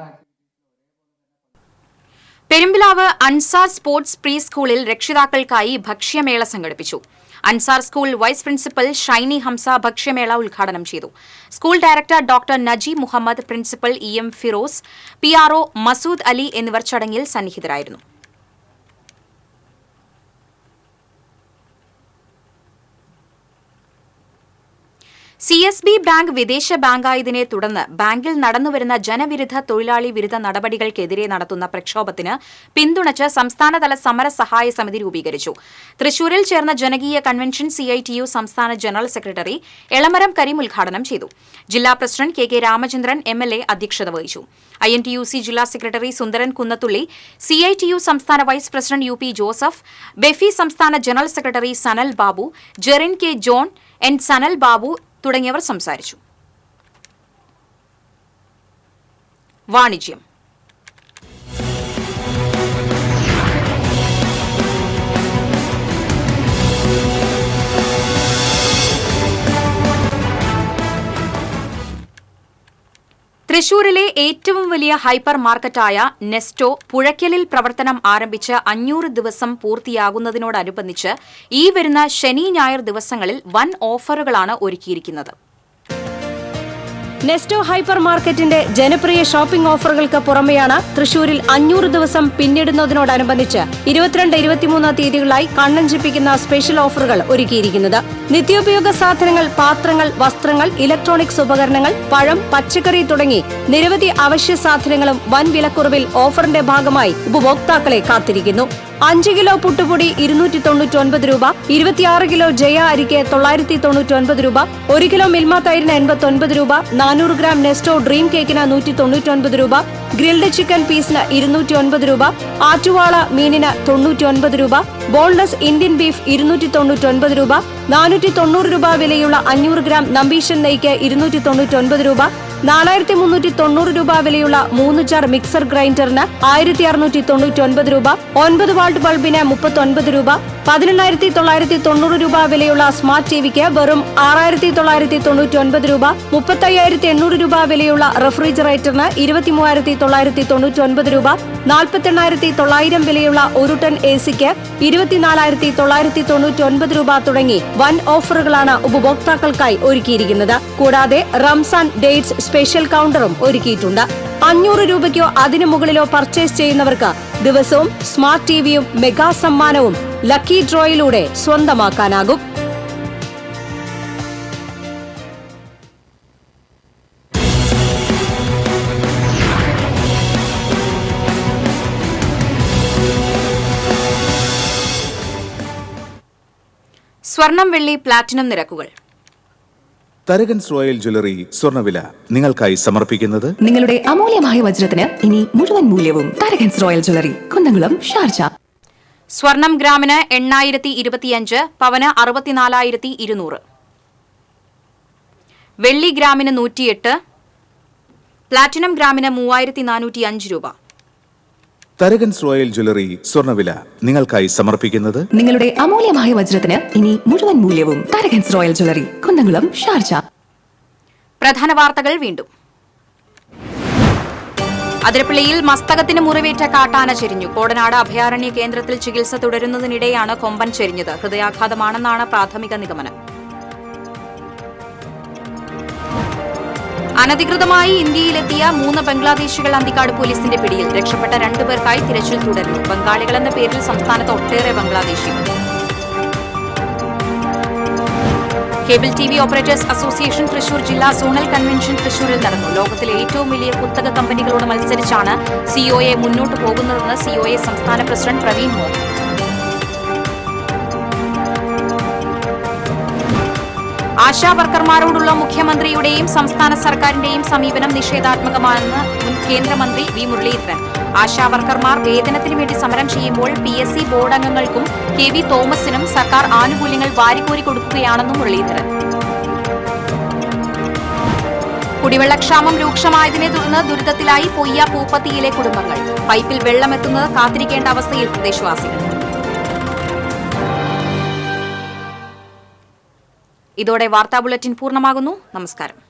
പെരുമ്പിലാവ് അൻസാർ സ്പോർട്സ് പ്രീ സ്കൂളിൽ രക്ഷിതാക്കൾക്കായി ഭക്ഷ്യമേള സംഘടിപ്പിച്ചു. Ansar school vice principal Shiny Hamza ഭക്ഷ്യമേള ഉദ്ഘാടനം ചെയ്തു. School director doctor Najeeb Muhammad, principal EM Firoz, PRO Masood Ali എന്നിവർ ചടങ്ങിൽ സന്നിഹിതരായിരുന്നു. CSB ബാങ്ക് വിദേശ ബാങ്കായതിനെ തുടർന്ന് ബാങ്കിൽ നടന്നുവരുന്ന ജനവിരുദ്ധ തൊഴിലാളി വിരുദ്ധ നടപടികൾക്കെതിരെ നടത്തുന്ന പ്രക്ഷോഭത്തിന് പിന്തുണച്ച് സംസ്ഥാനതല സമര സഹായ സമിതി രൂപീകരിച്ചു. തൃശൂരിൽ ചേർന്ന ജനകീയ കൺവെൻഷൻ CITU സംസ്ഥാന ജനറൽ സെക്രട്ടറി എളമരം കരീം ഉദ്ഘാടനം ചെയ്തു. ജില്ലാ പ്രസിഡന്റ് KK രാമചന്ദ്രൻ MLA അധ്യക്ഷത വഹിച്ചു. INTUC ജില്ലാ സെക്രട്ടറി സുന്ദരൻ കുന്നത്തുള്ളി, CITU സംസ്ഥാന വൈസ് പ്രസിഡന്റ് UP ജോസഫ്, ബെഫി സംസ്ഥാന general secretary Sanal Babu, Jerin K John, N Sanal Babu തുടങ്ങിയവർ സംസാരിച്ചു. വാണിജ്യം. തൃശൂരിലെ ഏറ്റവും വലിയ ഹൈപ്പർ മാർക്കറ്റായ നെസ്റ്റോ പുഴയ്ക്കലിൽ പ്രവർത്തനം ആരംഭിച്ച് 500 ദിവസം പൂർത്തിയാകുന്നതിനോടനുബന്ധിച്ച് ഈ വരുന്ന ശനി ഞായർ ദിവസങ്ങളിൽ വൻ ഓഫറുകളാണ് ഒരുക്കിയിരിക്കുന്നത്. നെസ്റ്റോ ഹൈപ്പർ മാർക്കറ്റിന്റെ ജനപ്രിയ ഷോപ്പിംഗ് ഓഫറുകൾക്ക് പുറമെയാണ് തൃശൂരിൽ 500 ദിവസം പിന്നിടുന്നതിനോടനുബന്ധിച്ച് 22-23 തീയതികളായി കണ്ണഞ്ചിപ്പിക്കുന്ന സ്പെഷ്യൽ ഓഫറുകൾ ഒരുക്കിയിരിക്കുന്നത്. നിത്യോപയോഗ സാധനങ്ങൾ, പാത്രങ്ങൾ, വസ്ത്രങ്ങൾ, ഇലക്ട്രോണിക്സ് ഉപകരണങ്ങൾ, പഴം, പച്ചക്കറി തുടങ്ങി നിരവധി അവശ്യ സാധനങ്ങളും വൻ വിലക്കുറവിൽ ഓഫറിന്റെ ഭാഗമായി ഉപഭോക്താക്കളെ കാത്തിരിക്കുന്നു. 5 കിലോ പുട്ടുപൊടി 299 രൂപ, 26 കിലോ ജയ അരിക്ക് 999 രൂപ, 1 കിലോ മിൽമ തൈരിന് 89 രൂപ, 400 ഗ്രാം നെസ്റ്റോ ഡ്രീം കേക്കിന് 199 രൂപ, ഗ്രിൽഡ് ചിക്കൻ പീസിന് 209 രൂപ, ആറ്റുവാള മീനിന് 99 രൂപ, ബോൺലെസ് ഇന്ത്യൻ ബീഫ് 299 രൂപ, 490 രൂപ വിലയുള്ള 500 ഗ്രാം നമ്പീഷൻ നെയ്ക്ക് 299 രൂപ, 4390 രൂപ വിലയുള്ള 3 ജാർ മിക്സർ ഗ്രൈൻഡറിന് 1699 രൂപ, 9 വാൾട്ട് ബൾബിന് 39 രൂപ, 18990 രൂപ വിലയുള്ള സ്മാർട്ട് ടിവിക്ക് വെറും 6999 രൂപ, 35800 രൂപ വിലയുള്ള റെഫ്രിജറേറ്ററിന് 23999 രൂപ, 48900 വിലയുള്ള 1 ടൺ AC-ക്ക് 24999 രൂപ തുടങ്ങി വൻ ഓഫറുകളാണ് ഉപഭോക്താക്കൾക്കായി ഒരുക്കിയിരിക്കുന്നത്. കൂടാതെ റംസാൻ ഡേറ്റ്സ് സ്പെഷ്യൽ കൗണ്ടറും ഒരുക്കിയിട്ടുണ്ട്. 500 രൂപയ്ക്കോ അതിനു മുകളിലോ പർച്ചേസ് ചെയ്യുന്നവർക്ക് ദിവസവും സ്മാർട്ട് ടിവിയും മെഗാ സമ്മാനവും ലക്കി ഡ്രോയിലൂടെ സ്വന്തമാക്കാനാകും. സ്വർണം, വെള്ളി, പ്ലാറ്റിനം നിരക്കുകൾ. തരകൻസ് റോയൽ ജ്വല്ലറി സ്വർണ്ണവില നിങ്ങൾക്കായി സമർപ്പിക്കുന്നത് നിങ്ങളുടെ അമൂല്യമായ വജ്രത്തിന് ഇനി മുഴുവൻ മൂല്യവും Tharakans royal jewellery, Kunnamkulam, Sharjah. സ്വർണം ഗ്രാമിന് 8025, പവന് 64200. വെള്ളി ഗ്രാമിന് 108, പ്ലാറ്റിനം ഗ്രാമിന് 3405 രൂപ. തരകൻസ് റോയൽ ജ്വല്ലറി സ്വർണ്ണവില നിങ്ങൾക്കായി സമർപ്പിക്കുന്നത് നിങ്ങളുടെ അമൂല്യമായ വജ്രത്തിന് ഇനി മുഴുവൻ മൂല്യവും Tharakans royal jewellery, Kunnamkulam, Sharjah. പ്രധാന വാർത്തകൾ വീണ്ടും. അതിരപ്പള്ളിയിൽ മസ്തകത്തിന് മുറിവേറ്റ കാട്ടാന ചെരിഞ്ഞു. കോടനാട് അഭയാരണ്യ കേന്ദ്രത്തിൽ ചികിത്സ തുടരുന്നതിനിടെയാണ് കൊമ്പൻ ചെരിഞ്ഞത്. ഹൃദയാഘാതമാണെന്നാണ് പ്രാഥമിക നിഗമനം. അനധികൃതമായി ഇന്ത്യയിലെത്തിയ 3 ബംഗ്ലാദേശികൾ അന്തിക്കാട് പോലീസിന്റെ പിടിയിൽ. രക്ഷപ്പെട്ട 2 പേർക്കായി തിരച്ചിൽ തുടരുന്നു. ബംഗാളികളെന്ന പേരിൽ സംസ്ഥാനത്ത് ഒട്ടേറെ ബംഗ്ലാദേശികൾ. Cable T V operators association Thrissur ജില്ലാ സോണൽ കൺവെൻഷൻ തൃശൂരിൽ നടന്നു. ലോകത്തിലെ ഏറ്റവും വലിയ കുത്തക കമ്പനികളോട് മത്സരിച്ചാണ് സിഒഎ മുന്നോട്ട് പോകുന്നതെന്ന് സിഒഎ സംസ്ഥാന പ്രസിഡന്റ് പ്രവീൺ മോഹൻ. ആശാ വർക്കർമാരോടുള്ള മുഖ്യമന്ത്രിയുടെയും സംസ്ഥാന സർക്കാരിന്റെയും സമീപനം നിഷേധാത്മകമാണെന്ന് മുൻ കേന്ദ്രമന്ത്രി വി മുരളീധരൻ. ആശാ വർക്കർമാർ വേതനത്തിനു വേണ്ടി സമരം ചെയ്യുമ്പോൾ PSC ബോർഡ് അംഗങ്ങൾക്കും KV തോമസിനും സർക്കാർ ആനുകൂല്യങ്ങൾ വാരിക്കോരി കൊടുക്കുകയാണെന്നും മുരളീധരൻ. കുടിവെള്ളക്ഷാമം രൂക്ഷമായതിനെ തുടർന്ന് ദുരിതത്തിലായി പൊയ്യ പൂപ്പത്തിയിലെ കുടുംബങ്ങൾ. പൈപ്പിൽ വെള്ളമെത്തുന്നത് കാത്തിരിക്കേണ്ട അവസ്ഥയിൽ പ്രദേശവാസികൾ. ഇതോടെ വാർത്താ ബുള്ളറ്റിൻ പൂർണ്ണമാകുന്നു. നമസ്കാരം.